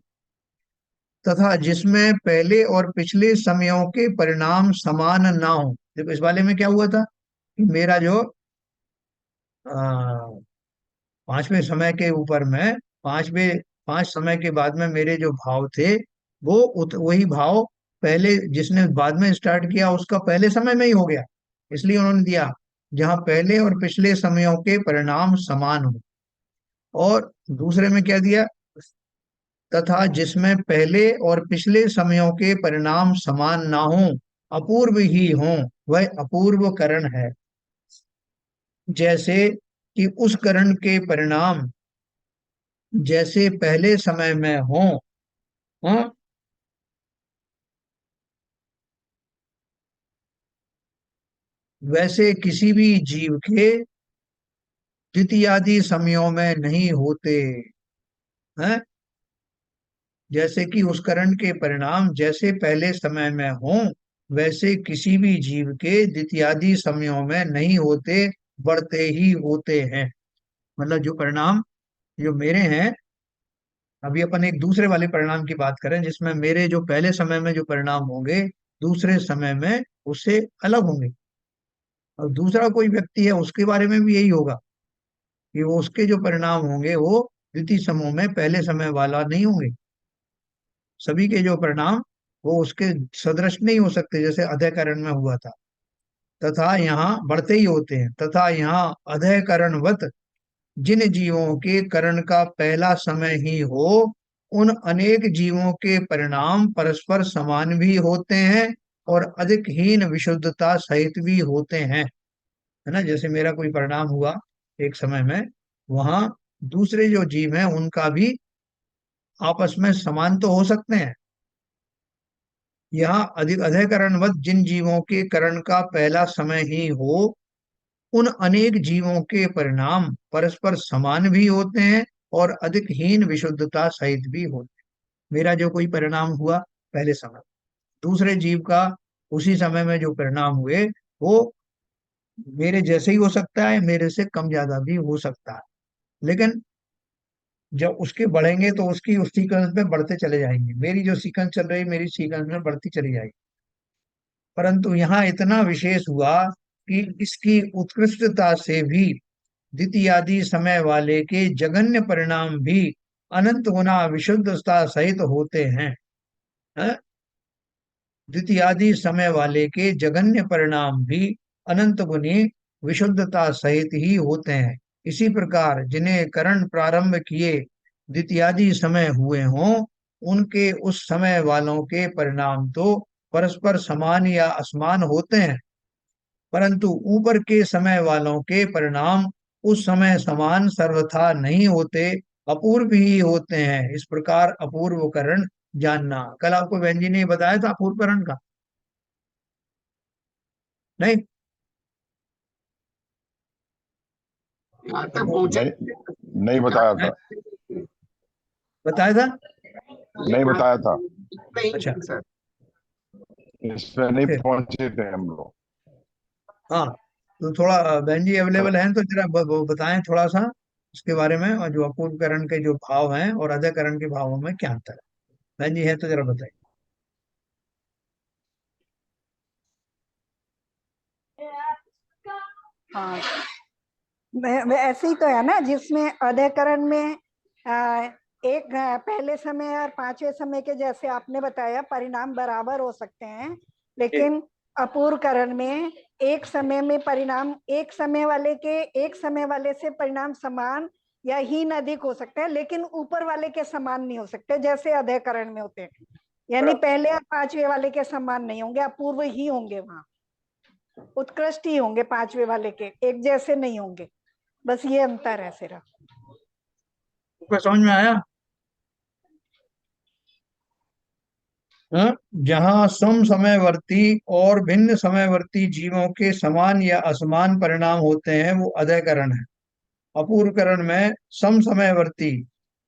तथा जिसमें पहले और पिछले समयों के परिणाम समान ना हो। देखो इस वाले में क्या हुआ था कि मेरा जो आ, 5वें समय के ऊपर में, पांचवें 5 समय के बाद में मेरे जो भाव थे वो वही भाव पहले जिसने बाद में स्टार्ट किया उसका पहले समय में ही हो गया। इसलिए उन्होंने दिया जहां पहले और पिछले समयों के परिणाम समान हो। और दूसरे में क्या दिया? तथा जिसमें पहले और पिछले समयों के परिणाम समान ना हो, अपूर्व ही हो, वह अपूर्व करण है। जैसे कि उस करण के परिणाम जैसे पहले समय में हो, हाँ, वैसे किसी भी जीव के द्वितीयादि समयों में नहीं होते हैं। जैसे कि उस करण के परिणाम जैसे पहले समय में हो, वैसे किसी भी जीव के द्वितीयादि समयों में नहीं होते, बढ़ते ही होते हैं। मतलब जो परिणाम जो मेरे हैं, अभी अपन एक दूसरे वाले परिणाम की बात करें जिसमें मेरे जो पहले समय में जो परिणाम होंगे दूसरे समय में उससे अलग होंगे। और दूसरा कोई व्यक्ति है उसके बारे में भी यही होगा कि वो उसके जो परिणाम होंगे वो द्वितीय समूह में पहले समय वाला नहीं होंगे। सभी के जो परिणाम वो उसके सदृश नहीं हो सकते, जैसे अधःकरण में हुआ था। तथा यहाँ बढ़ते ही होते हैं। तथा यहाँ अधःकरणवत जिन जीवों के करण का पहला समय ही हो, उन अनेक जीवों के परिणाम परस्पर समान भी होते हैं और अधिक हीन विशुद्धता सहित भी होते हैं। है ना, जैसे मेरा कोई परिणाम हुआ एक समय में, वहां दूसरे जो जीव हैं उनका भी आपस में समान तो हो सकते हैं। यहाँ अधिक अधःकरणवत जिन जीवों के करण का पहला समय ही हो, उन अनेक जीवों के परिणाम परस्पर समान भी होते हैं और अधिक हीन विशुद्धता सहित भी होते हैं। मेरा जो कोई परिणाम हुआ पहले समय, दूसरे जीव का उसी समय में जो परिणाम हुए वो मेरे जैसे ही हो सकता है, मेरे से कम ज्यादा भी हो सकता है। लेकिन जब उसके बढ़ेंगे तो उसकी उस सीक्वेंस में बढ़ते चले जाएंगे, मेरी जो सीक्वेंस चल रही है मेरी सीक्वेंस में बढ़ती चली जाएगी। परंतु यहाँ इतना विशेष हुआ कि इसकी उत्कृष्टता से भी द्वितीयादि समय वाले के जघन्य परिणाम भी अनंत गुना विशुद्धता सहित होते हैं। हैं? द्वितीयादि समय वाले के जघन्य परिणाम भी अनंत गुनी विशुद्धता सहित ही होते हैं। इसी प्रकार जिन्हें करण प्रारंभ किए द्वितीयादि समय हुए हों, उनके उस समय वालों के परिणाम तो परस्पर समान या असमान होते हैं, परंतु ऊपर के समय वालों के परिणाम उस समय समान सर्वथा नहीं होते, अपूर्व ही होते हैं। इस प्रकार अपूर्व करण जानना। कल आपको बहन जी ने बताया था अपूर्व करण का, नहीं? यहाँ तक अपूर्व, पहुंचे। नहीं, नहीं बताया हैं? था। बताया था? नहीं बताया था। नहीं अच्छा। सर। इसमें नहीं फिर पहुंचे थे हम लोग। हाँ, तो थोड़ा बहन जी अवेलेबल हैं तो जरा वो बताएं थोड़ा सा उसके बारे में, और जो अपूर्व करण के जो भाव हैं और अधः करण के भावों में क्या अंतर है। बहन जी है तो जरा बताइए। हाँ, ऐसे ही तो है ना, जिसमें अधिकरण में एक पहले समय और पांचवें समय के जैसे आपने बताया परिणाम बराबर हो सकते हैं, लेकिन अपूर्व करण में एक समय में परिणाम एक समय वाले से परिणाम समान या हीन अधिक हो सकते हैं, लेकिन ऊपर वाले के समान नहीं हो सकते जैसे अधिकरण में होते हैं। यानी पहले और पांचवे वाले के समान नहीं होंगे, अपूर्व ही होंगे, वहां उत्कृष्ट ही होंगे, पांचवे वाले के एक जैसे नहीं होंगे। बस ये अंतर है सिर्फ। आपको समझ में आया? हाँ? जहाँ सम समयवर्ती और भिन्न समयवर्ती जीवों के समान या असमान परिणाम होते हैं वो अधःकरण है। अपूर्वकरण में सम समयवर्ती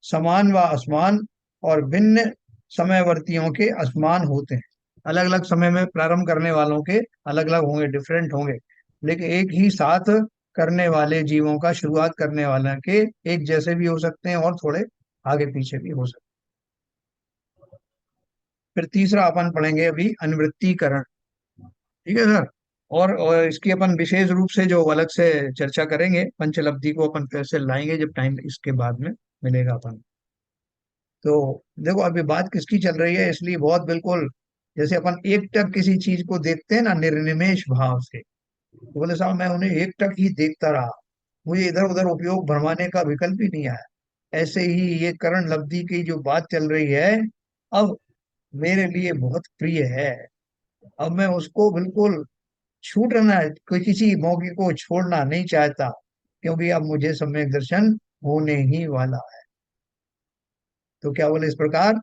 समान व असमान और भिन्न समयवर्तियों के असमान होते हैं। अलग अलग समय में प्रारंभ करने वालों के अलग अलग होंगे, डिफरेंट होंगे, लेकिन एक ही साथ करने वाले जीवों का शुरुआत करने वाले के एक जैसे भी हो सकते हैं और थोड़े आगे पीछे भी हो सकते हैं। फिर तीसरा अपन पढ़ेंगे अभी अनुवृत्तीकरण। ठीक है सर? और इसकी अपन विशेष रूप से जो अलग से चर्चा करेंगे, पंचलब्धि को अपन फिर से लाएंगे जब टाइम इसके बाद में मिलेगा अपन। तो देखो अभी बात किसकी चल रही है, इसलिए बहुत बिल्कुल जैसे अपन एक टक किसी चीज को देखते हैं ना निर्निमेष भाव से, तो बोले साहब मैं उन्हें एक टक ही देखता रहा, मुझे इधर उधर उपयोग भरमाने का विकल्प ही नहीं आया। ऐसे ही ये करण लब्धि की जो बात चल रही है अब मेरे लिए बहुत प्रिय है। अब मैं उसको बिल्कुल छूटना, कोई किसी मौके को छोड़ना नहीं चाहता, क्योंकि अब मुझे सम्यक दर्शन होने ही वाला है। तो क्या बोले इस प्रकार,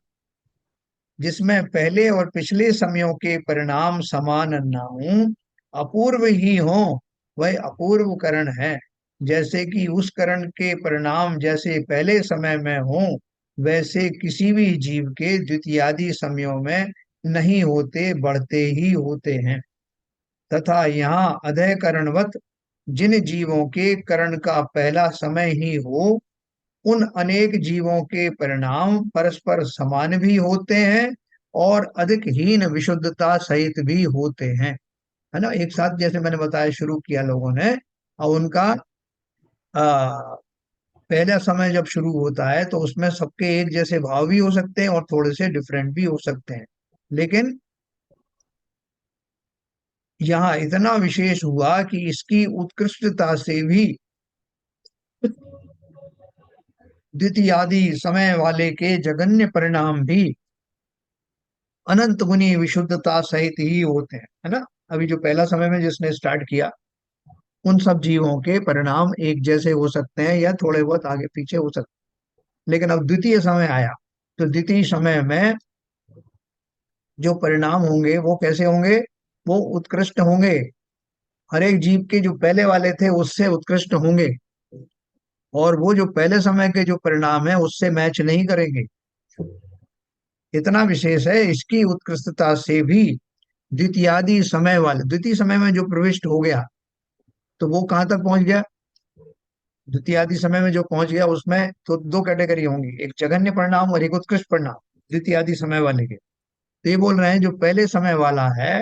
जिसमें पहले और पिछले समयों के परिणाम समान न हों, अपूर्व ही हो, वह अपूर्व करण है। जैसे कि उस करण के परिणाम जैसे पहले समय में हो, वैसे किसी भी जीव के द्वितीयादि समयों में नहीं होते, बढ़ते ही होते हैं। तथा यहाँ अधः करणवत जिन जीवों के करण का पहला समय ही हो, उन अनेक जीवों के परिणाम परस्पर समान भी होते हैं और अधिक हीन विशुद्धता सहित भी होते हैं। है ना? एक साथ जैसे मैंने बताया शुरू किया लोगों ने, और उनका आ, पहला समय जब शुरू होता है तो उसमें सबके एक जैसे भाव भी हो सकते हैं और थोड़े से डिफरेंट भी हो सकते हैं, लेकिन यहाँ इतना विशेष हुआ कि इसकी उत्कृष्टता से भी द्वितीयादि समय वाले के जगन्य परिणाम भी अनंत गुनी विशुद्धता सहित ही होते हैं। है ना? अभी जो पहला समय में जिसने स्टार्ट किया, उन सब जीवों के परिणाम एक जैसे हो सकते हैं या थोड़े बहुत आगे पीछे हो सकते हैं, लेकिन अब द्वितीय समय आया तो द्वितीय समय में जो परिणाम होंगे वो कैसे होंगे? वो उत्कृष्ट होंगे, हर एक जीव के जो पहले वाले थे उससे उत्कृष्ट होंगे, और वो जो पहले समय के जो परिणाम है उससे मैच नहीं करेंगे। इतना विशेष है इसकी उत्कृष्टता से भी द्वितीयादि समय वाले, द्वितीय समय में जो प्रविष्ट हो गया तो वो कहाँ तक पहुंच गया? द्वितीयादि समय में जो पहुंच गया उसमें तो दो कैटेगरी होंगी, एक जघन्य परिणाम और एक उत्कृष्ट परिणाम द्वितीयादि समय वाले के। तो ये बोल रहे हैं जो पहले समय वाला है,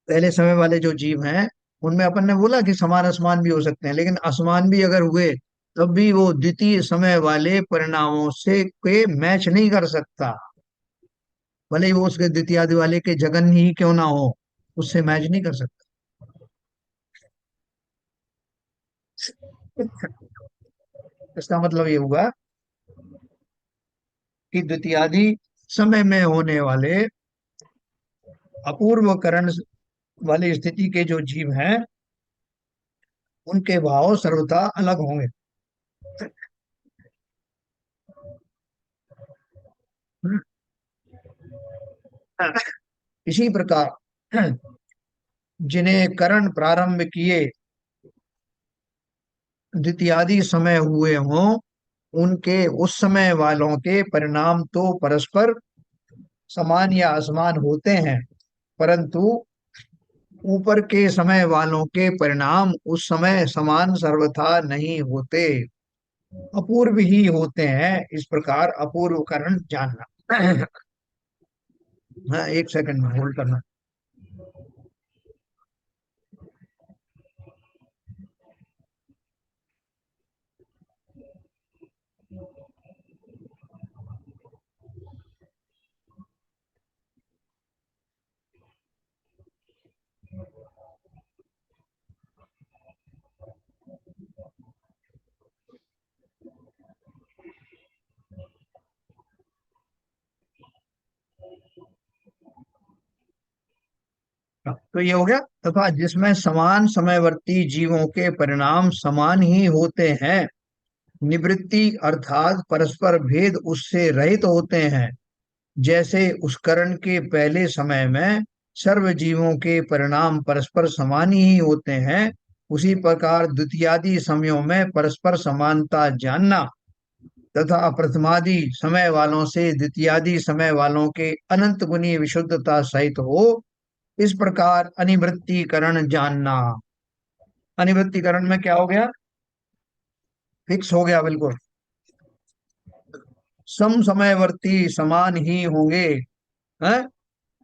पहले समय वाले जो जीव हैं, उनमें अपन ने बोला कि समान असमान भी हो सकते हैं, लेकिन असमान भी अगर हुए तब भी वो द्वितीय समय वाले परिणामों से के मैच नहीं कर सकता, भले ही वो उसके द्वितीय आदि वाले के जगन ही क्यों ना हो, उससे मैच नहीं कर सकता। इसका मतलब ये हुआ कि द्वितीयादि समय में होने वाले अपूर्व करण वाली स्थिति के जो जीव हैं, उनके भाव सर्वथा अलग होंगे। इसी प्रकार जिन्हें करण प्रारंभ किए द्वितीयादि समय हुए हों, उनके उस समय वालों के परिणाम तो परस्पर समान या असमान होते हैं, परंतु ऊपर के समय वालों के परिणाम उस समय समान सर्वथा नहीं होते, अपूर्व ही होते हैं। इस प्रकार अपूर्व कारण जानना। हाँ, एक सेकंड में होल्ड करना। तो ये हो गया, तथा जिसमें समान समयवर्ती जीवों के परिणाम समान ही होते हैं, निवृत्ति अर्थात परस्पर भेद उससे रहित होते हैं। जैसे उस करण के पहले समय में सर्व जीवों के परिणाम परस्पर समान ही होते हैं, उसी प्रकार द्वितीयादि समयों में परस्पर समानता जानना तथा प्रथमादि समय वालों से द्वितीयादि समय वालों के अनंत गुनी विशुद्धता सहित हो, इस प्रकार अनिवृत्तीकरण जानना। अनिवृत्तीकरण में क्या हो गया, फिक्स हो गया बिल्कुल, सम समयवर्ती समान ही होंगे। हैं?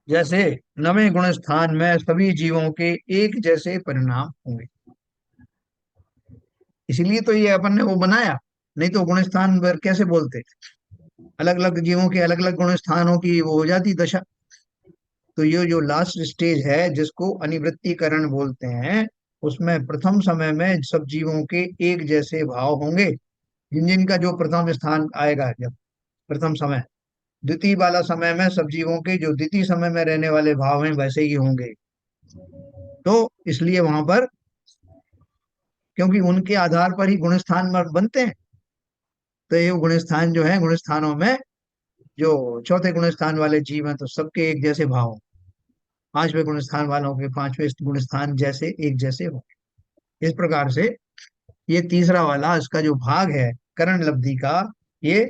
जैसे नवे गुण स्थान में सभी जीवों के एक जैसे परिणाम होंगे। इसलिए तो ये अपन ने वो बनाया, नहीं तो गुण स्थान पर कैसे बोलते, अलग अलग जीवों के अलग अलग गुण स्थानों की वो हो जाती दशा। तो ये जो लास्ट स्टेज है जिसको अनिवृत्तीकरण बोलते हैं, उसमें प्रथम समय में सब जीवों के एक जैसे भाव होंगे, जिन जिनका जो प्रथम स्थान आएगा, जब प्रथम समय, द्वितीय वाला समय में सब जीवों के जो द्वितीय समय में रहने वाले भाव हैं वैसे ही होंगे। तो इसलिए वहां पर, क्योंकि उनके आधार पर ही गुण स्थान बनते हैं, तो ये गुण स्थान जो है, गुण स्थानों में जो चौथे गुण स्थान वाले जीव हैं तो सबके एक जैसे भाव हों, पांचवें गुण स्थान वालों के पांचवें गुण स्थान जैसे एक जैसे हो। इस प्रकार से ये तीसरा वाला इसका जो भाग है करण लब्धि का, ये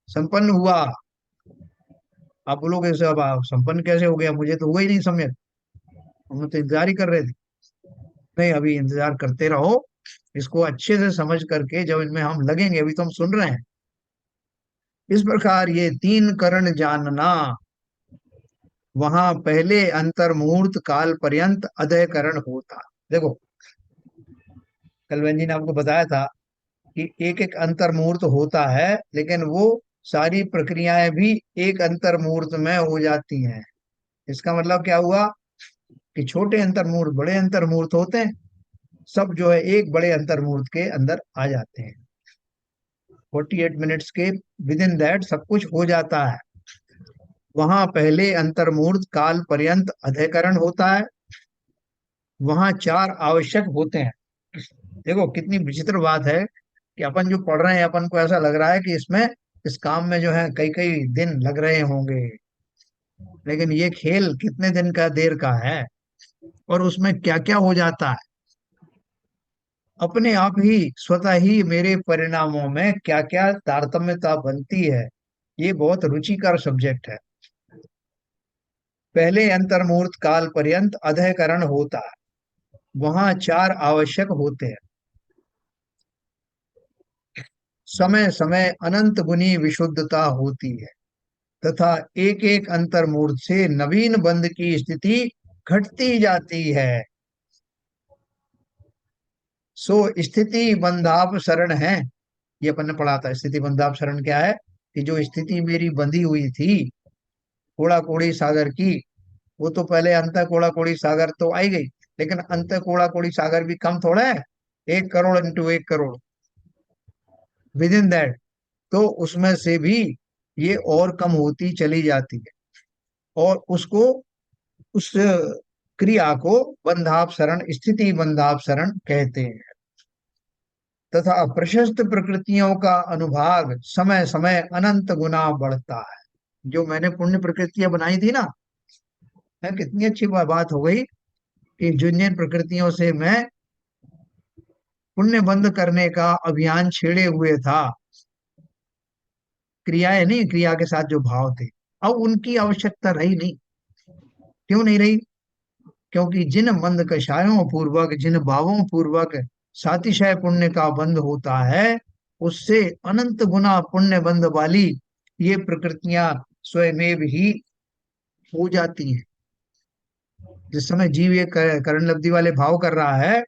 संपन्न हुआ। आप बोलोगे साहब आप संपन्न कैसे हो गया, मुझे तो हुआ ही नहीं सम्यक, हम तो इंतजार ही कर रहे थे। नहीं, अभी इंतजार करते रहो, इसको अच्छे से समझ करके जब इनमें हम लगेंगे, अभी तो हम सुन रहे हैं। इस प्रकार ये तीन करण जानना, वहां पहले अंतर मुहूर्त काल पर्यंत अदय करण होता। देखो, कल बहन जी ने आपको बताया था कि एक एक अंतर मुहूर्त होता है, लेकिन वो सारी प्रक्रियाएं भी एक अंतर मुहूर्त में हो जाती हैं। इसका मतलब क्या हुआ कि छोटे अंतर मुहूर्त बड़े अंतर मुहूर्त होते हैं, सब जो है एक बड़े अंतर मुहूर्त के अंदर आ जाते हैं। 48 मिनट्स के विद इन दैट सब कुछ हो जाता है। वहां पहले अंतर मुहूर्त काल पर्यंत अध्ययकरण होता है, वहां चार आवश्यक होते हैं। देखो कितनी विचित्र बात है कि अपन जो पढ़ रहे हैं, अपन को ऐसा लग रहा है कि इसमें, इस काम में जो है कई कई दिन लग रहे होंगे, लेकिन ये खेल कितने दिन का देर का है, और उसमें क्या क्या हो जाता है, अपने आप ही स्वतः ही मेरे परिणामों में क्या क्या तारतम्यता बनती है। ये बहुत रुचिकर सब्जेक्ट है। पहले अंतर मुहूर्त काल पर्यंत अध्ययकरण होता है, वहां चार आवश्यक होते हैं। समय समय अनंत गुनी विशुद्धता होती है तथा एक एक अंतर्मूर्त से नवीन बंध की स्थिति घटती जाती है। सो स्थिति बंधाप शरण है। ये अपन ने पढ़ा था। स्थिति बंधाप शरण क्या है? कि जो स्थिति मेरी बंधी हुई थी कोड़ा कोड़ी सागर की, वो तो पहले अंत कोड़ा कोड़ी सागर तो आई गई, लेकिन अंत कोड़ा कोड़ी सागर भी कम थोड़ा है। 1 crore into 1 crore with in that, तो उसमें से भी ये और कम होती चली जाती है। और उसको, उस क्रिया को बंधापसरण, स्थिति बंधापसरण कहते हैं। तथा प्रशस्त प्रकृतियों का अनुभाग समय समय अनंत गुना बढ़ता है। जो मैंने पुण्य प्रकृतियां बनाई थी ना, है कितनी अच्छी बात हो गई कि जिन जिन प्रकृतियों से मैं पुण्य बंद करने का अभियान छेड़े हुए था, क्रियाएं नहीं, क्रिया के साथ जो भाव थे, अब उनकी आवश्यकता रही नहीं। क्यों नहीं रही? क्योंकि जिन मंद कषायों पूर्वक, जिन भावों पूर्वक सातिशय पुण्य का बंध होता है, उससे अनंत गुना पुण्य बंध वाली ये प्रकृतियां स्वयमेव ही हो जाती हैं। जिस समय जीव ये करण लब्धि वाले भाव कर रहा है,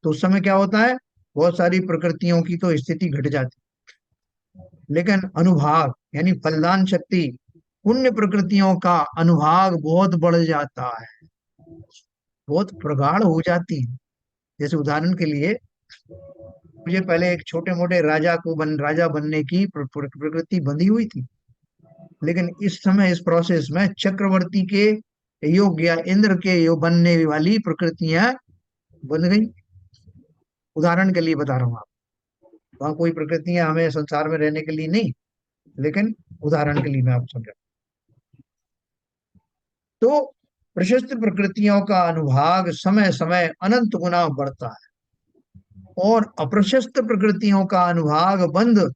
तो उस समय क्या होता है? बहुत सारी प्रकृतियों की तो स्थिति घट जाती है, लेकिन अनुभाग यानी फलदान शक्ति, पुण्य प्रकृतियों का अनुभाग बहुत बढ़ जाता है, बहुत प्रगाढ़ हो जाती है। जैसे उदाहरण के लिए, मुझे पहले एक छोटे मोटे राजा बनने की प्रकृति बंधी हुई थी, लेकिन इस समय इस प्रोसेस में चक्रवर्ती के योग्य या इंद्र के योग बनने वाली प्रकृतियां बन गई। उदाहरण के लिए बता रहा हूँ। आप वहां कोई प्रकृतियां हमें संसार में रहने के लिए नहीं, लेकिन उदाहरण के लिए मैं आप समझा। तो प्रशस्त प्रकृतियों का अनुभाग समय समय अनंत गुना बढ़ता है और अप्रशस्त प्रकृतियों का अनुभाग बंद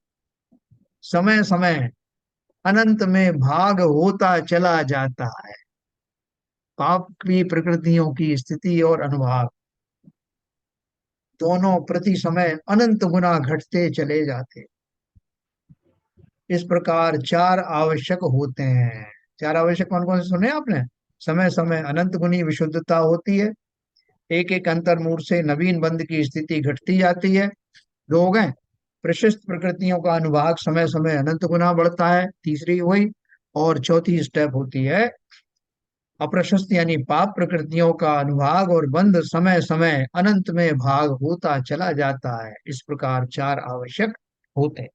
समय समय अनंत में भाग होता चला जाता है। पाप की प्रकृतियों की स्थिति और अनुभाग दोनों प्रति समय अनंत गुना घटते चले जाते। इस प्रकार चार आवश्यक होते हैं। चार आवश्यक कौन कौन से सुने आपने? समय समय अनंत गुनी विशुद्धता होती है, एक एक अंतर्मूर्त से नवीन बंध की स्थिति घटती जाती है। दो हो गए। प्रशस्त प्रकृतियों का अनुभाग समय समय अनंत गुना बढ़ता है, तीसरी हुई। और चौथी स्टेप होती है अप्रशस्त यानी पाप प्रकृतियों का अनुभाग और बंध समय समय अनंत में भाग होता चला जाता है। इस प्रकार चार आवश्यक होते हैं।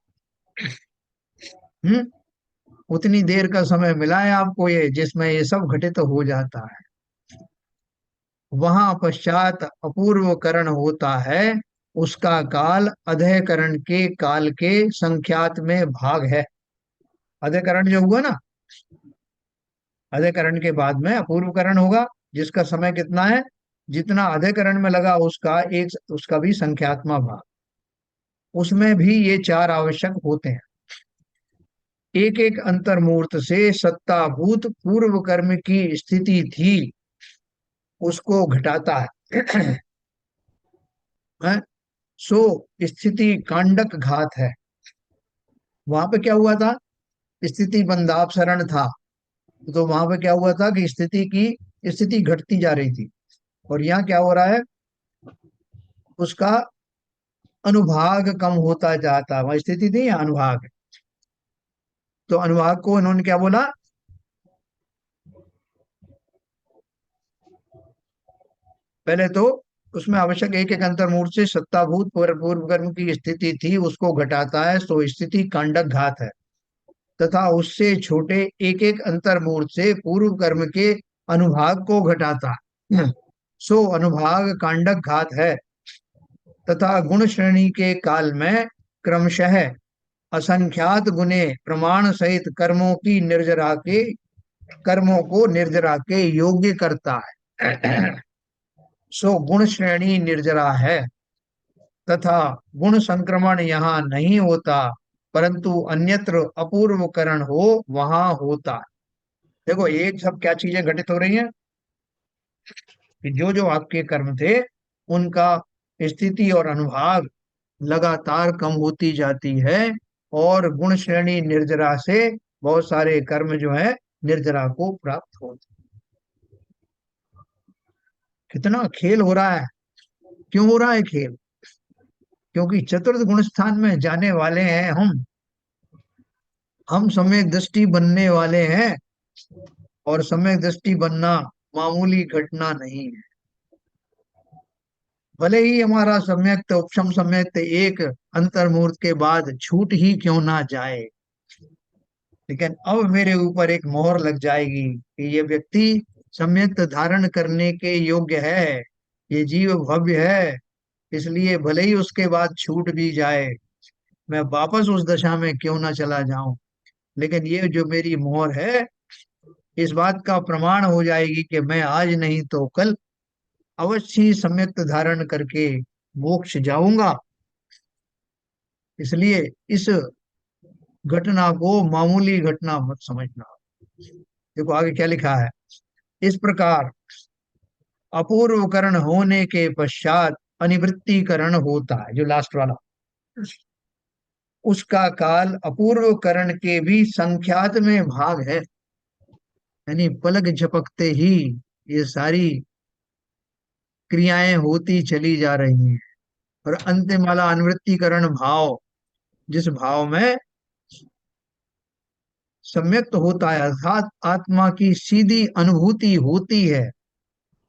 हम्म उतनी देर का समय मिला है आपको ये, जिसमें ये सब घटित हो जाता है। वहां पश्चात अपूर्व करण होता है, उसका काल अधःकरण के काल के संख्यात में भाग है। अधःकरण जो हुआ ना, अधःकरण के बाद में अपूर्वकरण होगा, जिसका समय कितना है? जितना अधःकरण में लगा उसका एक, उसका भी संख्यात्मक भाग। उसमें भी ये चार आवश्यक होते हैं। एक एक अंतर्मूर्त से सत्ताभूत पूर्व कर्म की स्थिति थी, उसको घटाता है। हैं? सो स्थिति कांडक घात है। वहां पे क्या हुआ था? स्थिति बंधापसरण था, तो वहां पे क्या हुआ था कि स्थिति घटती जा रही थी। और यहाँ क्या हो रहा है? उसका अनुभाग कम होता जाता। वहां स्थिति थी, यहाँ अनुभाग है। तो अनुभाग को इन्होंने क्या बोला? पहले तो उसमें आवश्यक एक एक अंतर्मूर्त से सत्ताभूत पूर्व कर्म की स्थिति थी, उसको घटाता है, तो स्थिति कांडक घात है। तथा उससे छोटे एक एक अंतर्मूर्त से पूर्व कर्म के अनुभाग को घटाता है, सो अनुभाग कांडक घात है। तथा गुण श्रेणी के काल में क्रमशः असंख्यात गुने प्रमाण सहित कर्मों को निर्जरा के योग्य करता है। सो गुण श्रेणी निर्जरा है तथा गुण संक्रमण यहाँ नहीं होता, परंतु अन्यत्र अपूर्वकरण हो वहां होता। देखो एक सब क्या चीजें घटित हो रही हैं कि जो जो आपके कर्म थे, उनका स्थिति और अनुभाग लगातार कम होती जाती है, और गुण श्रेणी निर्जरा से बहुत सारे कर्म जो है निर्जरा को प्राप्त होते हैं। कितना खेल हो रहा है। क्यों हो रहा है खेल? क्योंकि चतुर्थ गुण स्थान में जाने वाले हैं हम सम्यक दृष्टि बनने वाले हैं, और सम्यक दृष्टि बनना मामूली घटना नहीं है। भले ही हमारा सम्यक उपशम सम्यक एक अंतर्मुहूर्त के बाद छूट ही क्यों ना जाए, लेकिन अब मेरे ऊपर एक मोहर लग जाएगी कि ये व्यक्ति सम्यक धारण करने के योग्य है, ये जीव भव्य है, इसलिए भले ही उसके बाद छूट भी जाए, मैं वापस उस दशा में क्यों ना चला जाऊं, लेकिन ये जो मेरी मोहर है इस बात का प्रमाण हो जाएगी कि मैं आज नहीं तो कल अवश्य ही सम्यक धारण करके मोक्ष जाऊंगा। इसलिए इस घटना को मामूली घटना मत समझना। देखो आगे क्या लिखा है। इस प्रकार अपूर्वकरण होने के पश्चात अनिवृत्तीकरण होता है, जो लास्ट वाला, उसका काल अपूर्वकरण के भी संख्यात में भाग है। यानी पलक झपकते ही ये सारी क्रियाएं होती चली जा रही हैं, और अंतिम वाला अनुवृत्तीकरण भाव, जिस भाव में सम्यक्त होता है, अर्थात आत्मा की सीधी अनुभूति होती है,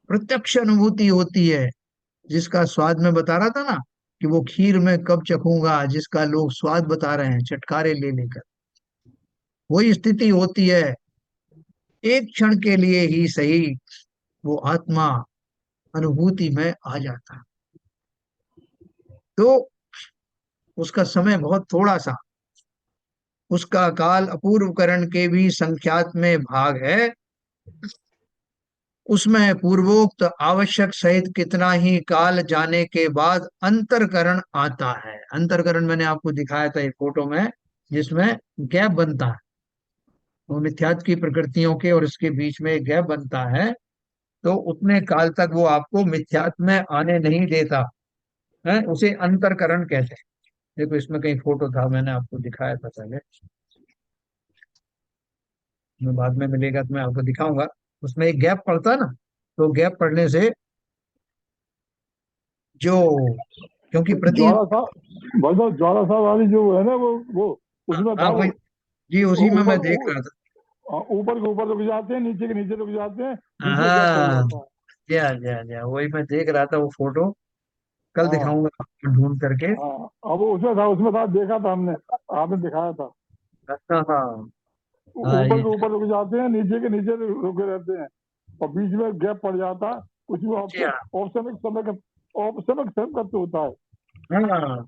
प्रत्यक्ष अनुभूति होती है, जिसका स्वाद मैं बता रहा था ना कि वो खीर में कब चखूंगा, जिसका लोग स्वाद बता रहे हैं चटकारे ले लेकर, वही स्थिति होती है। एक क्षण के लिए ही सही वो आत्मा अनुभूति में आ जाता है, तो उसका समय बहुत थोड़ा सा, उसका काल अपूर्वकरण के भी संख्यात में भाग है, उसमें पूर्वोक्त आवश्यक सहित कितना ही काल जाने के बाद अंतरकरण आता है। अंतरकरण मैंने आपको दिखाया था एक फोटो में, जिसमें गैप बनता है, वो मिथ्यात्व की प्रकृतियों के और इसके बीच में गैप बनता है, तो उतने काल तक वो आपको मिथ्यात्व में आने नहीं देता है, उसे अंतरकरण कहते हैं। देखो इसमें कहीं फोटो था, मैंने आपको दिखाया था पहले, मैं बाद में मिलेगा तो मैं आपको दिखाऊंगा। उसमें एक गैप पड़ता है ना, तो गैप पड़ने से जो, क्योंकि प्रति, ज्वाला सा भाई साहब, ज्वाला सा वाली जो है ना वो उसमें था हाँ वो। भाई जी, उसी में मैं ऊपर देख रहा था। ऊपर के ऊपर रुक जाते हैं, नीचे के नीचे रुक जाते हैं, बीच में गैप पड़ हाँ, जाता है। जी वही मैं देख रहा था वो फोटो, कल हाँ दिखाऊंगा आपको ढूंढ करके। हाँ, अब वो उसमें था, देखा था हमने, आपने दिखाया था। अच्छा हाँ। हाँ ऊपर ये, के ऊपर रुक जाते हैं, नीचे के नीचे रुके रहते हैं, और बीच में गैप पड़ जाता है। कुछ भी जी हाँ। ऑप्शन समय करते होता है। हाँ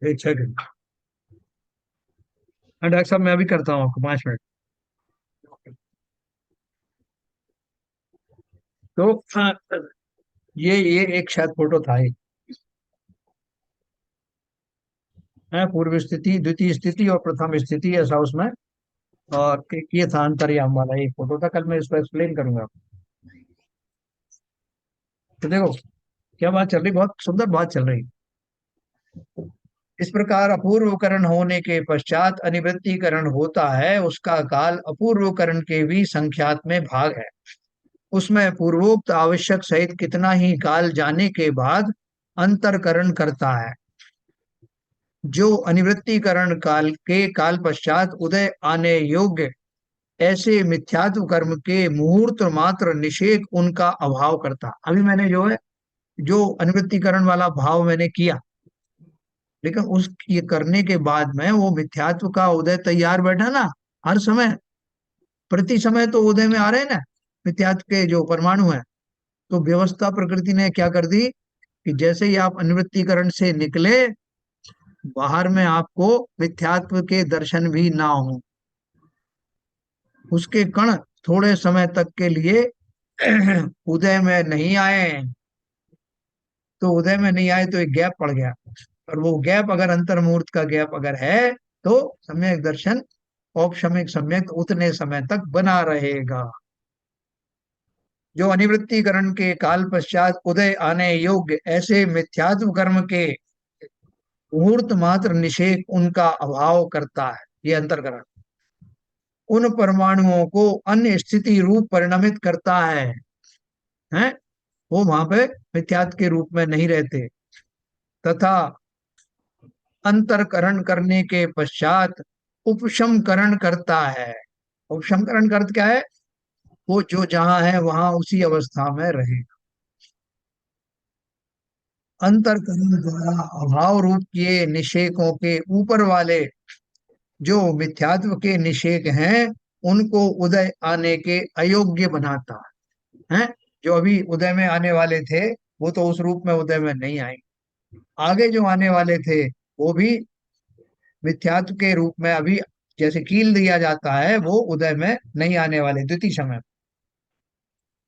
एक सेकंड, हाँ डॉक्टर साहब मैं अभी करता हूँ आपको 5 मिनट। तो हाँ, ये एक शायद फोटो था ही, है पूर्व स्थिति, द्वितीय स्थिति और प्रथम स्थिति, ऐसा उसमें, और एक ये था अंतर्याम वाला एक फोटो था, कल मैं इसको एक्सप्लेन करूंगा। तो देखो क्या बात चल रही, बहुत सुंदर बात चल रही। इस प्रकार अपूर्वकरण होने के पश्चात अनिवृत्तीकरण होता है, उसका काल अपूर्वकरण के भी संख्यात में भाग है, उसमें पूर्वोक्त आवश्यक सहित कितना ही काल जाने के बाद अंतरकरण करता है, जो अनिवृत्तीकरण काल के काल पश्चात उदय आने योग्य ऐसे मिथ्यात्व कर्म के मुहूर्त मात्र निषेध उनका अभाव करता। अभी मैंने जो है, जो अनिवृत्तीकरण वाला भाव मैंने किया, लेकिन उस ये करने के बाद में वो मिथ्यात्व का उदय तैयार बैठा ना, हर समय, प्रति समय तो उदय में आ रहे हैं ना मिथ्यात्व के जो परमाणु हैं। तो व्यवस्था प्रकृति ने क्या कर दी कि जैसे ही आप अनिवृत्तीकरण से निकले, बाहर में आपको मिथ्यात्व के दर्शन भी ना हो, उसके कण थोड़े समय तक के लिए उदय में नहीं आए, तो उदय में नहीं आए तो एक गैप पड़ गया, और वो गैप अगर अंतर्मुहूर्त का गैप अगर है, तो सम्यक दर्शन औपशमिक सम्यक उतने समय तक बना रहेगा। जो अनिवृत्तीकरण के काल पश्चात उदय आने योग्य ऐसे मिथ्यात्व कर्म के मुहूर्त मात्र निषेध उनका अभाव करता है, ये अंतर्करण उन परमाणुओं को अन्य स्थिति रूप परिणमित करता है? वो वहां पे मिथ्यात्व के रूप में नहीं रहते। तथा अंतरकरण करने के पश्चात उपशमकरण करता है। उपशमकरण का अर्थ क्या है? वो जो जहां है वहां उसी अवस्था में रहे। अंतरकरण द्वारा अभाव रूप किए निषेकों के ऊपर वाले जो मिथ्यात्व के निषेक हैं उनको उदय आने के अयोग्य बनाता है। जो अभी उदय में आने वाले थे वो तो उस रूप में उदय में नहीं आए, आगे जो आने वाले थे वो भी मिथ्यात्व के रूप में अभी जैसे कील दिया जाता है वो उदय में नहीं आने वाले द्वितीय समय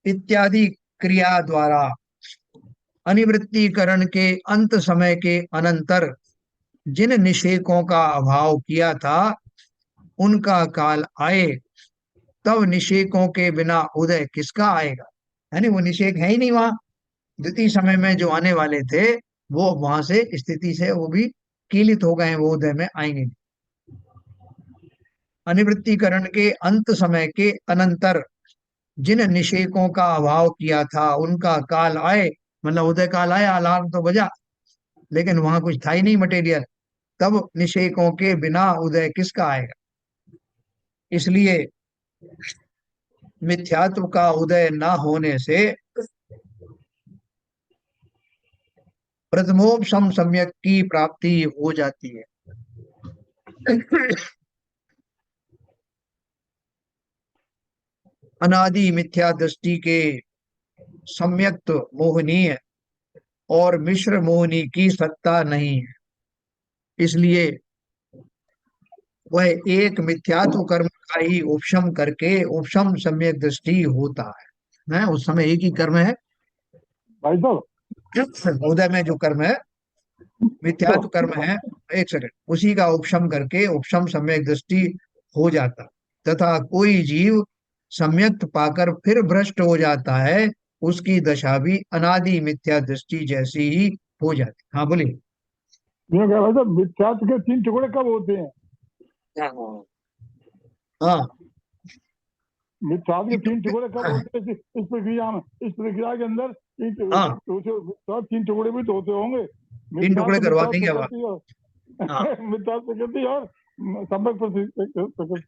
इत्यादि क्रिया द्वारा अनिवृत्तीकरण के अंत समय के अनंतर जिन निषेकों का अभाव किया था उनका काल आए तब निषेकों के बिना उदय किसका आएगा? यानी वो निषेक है ही नहीं वहां। द्वितीय समय में जो आने वाले थे वो वहां से स्थिति से वो भी कीलित हो गए, वो उदय में आएंगे नहीं। अनिवृत्तीकरण के अंत समय के अनंतर जिन निषेकों का अभाव किया था उनका काल आए, मतलब उदय काल आया, अलार्म तो बजा लेकिन वहां कुछ था ही नहीं मटेरियल, तब निषेकों के बिना उदय किसका आएगा? इसलिए मिथ्यात्व का उदय न होने से प्रथमोपशम सम्यक की प्राप्ति हो जाती है। अनादि मिथ्या दृष्टि के सम्यक्त मोहनीय और मिश्र मोहनी की सत्ता नहीं है, इसलिए वह एक मिथ्यात्व कर्म का ही उपशम करके उपशम सम्यक दृष्टि होता है। उस समय एक ही कर्म है भाई साहब, उदय में जो कर्म है मिथ्यात्व कर्म है, एक सेकंड, उसी का उपशम करके उपशम सम्यक दृष्टि हो जाता तथा कोई जीव सम्यक्त पाकर फिर भ्रष्ट हो जाता है उसकी दशा भी अनादि मिथ्या दृष्टि जैसी ही हो जाती। हाँ बोलिए। मैं कह रहा था मिथ्यात्व के 3 टुकड़े कब होते हैं? हाँ मिथ्यात्व के 3 टुकड़े कब होते हैं इस प्रक्रिया में? इस प्रक्रिया के अंदर हाँ 3 टुकड़े भी तो होते होंगे। 3 टुकड़े करवा मिथ्यात्व देंगे अब प्रकृति और मिथ्यात्व प्रकृति और सम्यक प्रकृति।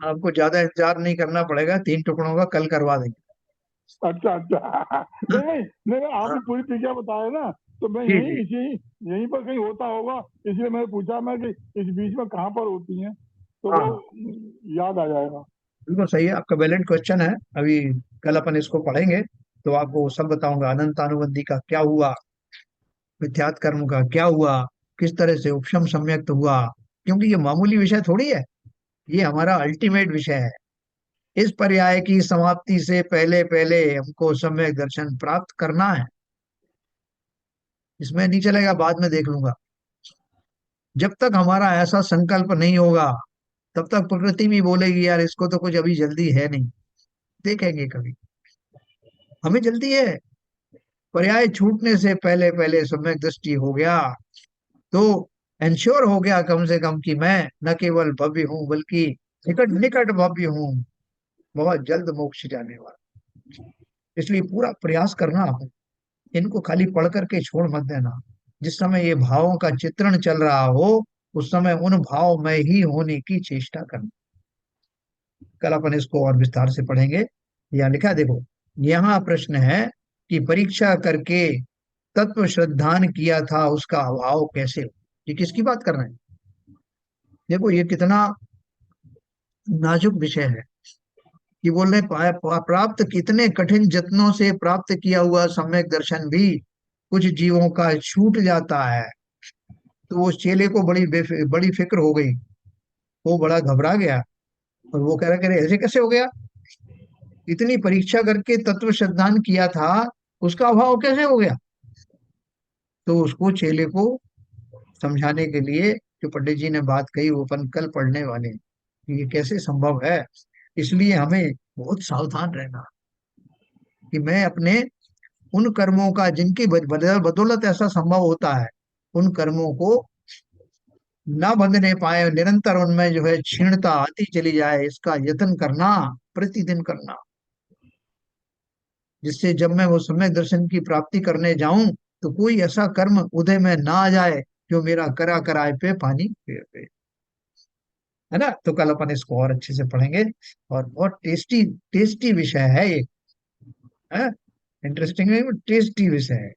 आपको ज्यादा इंतजार नहीं करना पड़ेगा, 3 टुकड़ों का कल करवा देंगे। अच्छा अच्छा, नहीं नहीं, आपने पूरी प्रक्रिया बताया ना, तो मैं जी जी यहीं पर कहीं होता होगा, इसलिए मैंने पूछा मैं कि इस बीच में कहाँ पर होती हैं, तो हाँ वो याद आ जाएगा। बिल्कुल सही है, आपका वैलिड क्वेश्चन है। अभी कल अपन इसको पढ़ेंगे तो आपको सब बताऊंगा, अनंत अनुबंधी का क्या हुआ, मिथ्यात् कर्म का क्या हुआ, किस तरह से उपशम सम्यक्त हुआ, क्योंकि ये मामूली विषय थोड़ी है, ये हमारा अल्टीमेट विषय है। इस पर्याय की समाप्ति से पहले पहले हमको सम्यक दर्शन प्राप्त करना है, इसमें नहीं चलेगा बाद में देख लूंगा। जब तक हमारा ऐसा संकल्प नहीं होगा तब तक प्रकृति भी बोलेगी यार इसको तो कुछ अभी जल्दी है नहीं, देखेंगे कभी। हमें जल्दी है, पर्याय छूटने से पहले पहले सम्यक दृष्टि हो गया तो एंश्योर हो गया कम से कम कि मैं न केवल भव्य हूं बल्कि निकट निकट भव्य हूं, बहुत जल्द मोक्ष जाने वाला। इसलिए पूरा प्रयास करना, इनको खाली पढ़ करके छोड़ मत देना। जिस समय ये भावों का चित्रण चल रहा हो उस समय उन भाव में ही होने की चेष्टा करना। कल अपन इसको और विस्तार से पढ़ेंगे। यहाँ लिखा है, देखो यहाँ प्रश्न है कि परीक्षा करके तत्व श्रद्धान किया था उसका अभाव कैसे हो। ये किसकी बात कर रहे हैं? देखो ये कितना नाजुक विषय है कि बोल रहे प्राप्त कितने कठिन जत्नों से प्राप्त किया हुआ सम्यक दर्शन भी कुछ जीवों का छूट जाता है। तो उस चेले को बड़ी फिक्र हो गई, वो बड़ा घबरा गया और वो कह रहा करे ऐसे कैसे हो गया, इतनी परीक्षा करके तत्व श्रद्धान किया था उसका अभाव कैसे हो गया। तो उसको चेले को समझाने के लिए जो पंडित जी ने बात कही वो अपन कल पढ़ने वाले हैं कि ये कैसे संभव है। इसलिए हमें बहुत सावधान रहना, कि मैं अपने उन कर्मों का जिनकी बदौलत ऐसा संभव होता है, उन कर्मों को न बंधने पाए, निरंतर उनमें जो है क्षीणता आती चली जाए, इसका यत्न करना, प्रतिदिन करना, जिससे जब मैं वो सम्यक दर्शन की प्राप्ति करने जाऊं तो कोई ऐसा कर्म उदय में ना आ जाए जो मेरा करा कराए पे पानी फेर दे। है ना? तो कल अपन इसको और अच्छे से पढ़ेंगे, और बहुत टेस्टी टेस्टी विषय है ये। है इंटरेस्टिंग है, टेस्टी विषय है।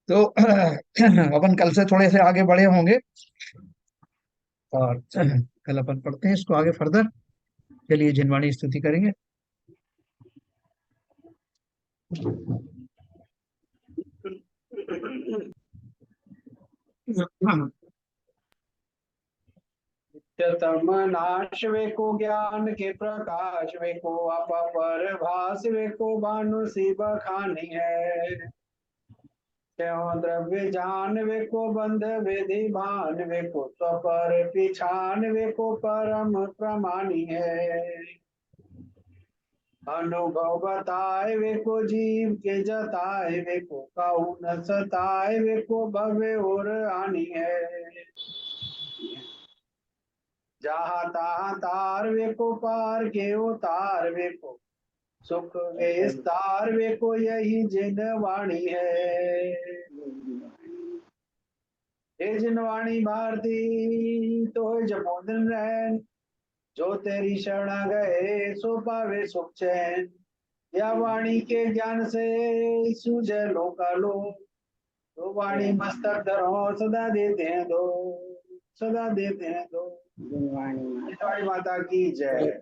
तो अपन कल से थोड़े से आगे बढ़े होंगे, और कल अपन पढ़ते हैं इसको आगे फर्दर। चलिए जिनवाणी स्तुति करेंगे। नित्यतम नाश वे को ज्ञान के प्रकाश वे को अपर भास वे को भानु सी बखानी है। त्यों द्रव्य जान वे को बंध विधि भान वे को स्वपर पिछान वे को परम प्रमाणी है। अनुभव बताए वे को जीव के जताए वे को कहू न सताए वे को भवे और आनी है। जहाँ तहाँ तार वे को पार के उतार वे को सुख विस्तार वे को यही जिन वाणी है। हे जिन वाणी भारती तो जमोदन रैन, जो तेरी शरण गए सो पावे सुख चैन। या वाणी के ज्ञान से सूझे लोका लो, तो वाणी मस्तक धरो सदा देते हैं दो, सदा देते हैं दो। वाणी माता की जय।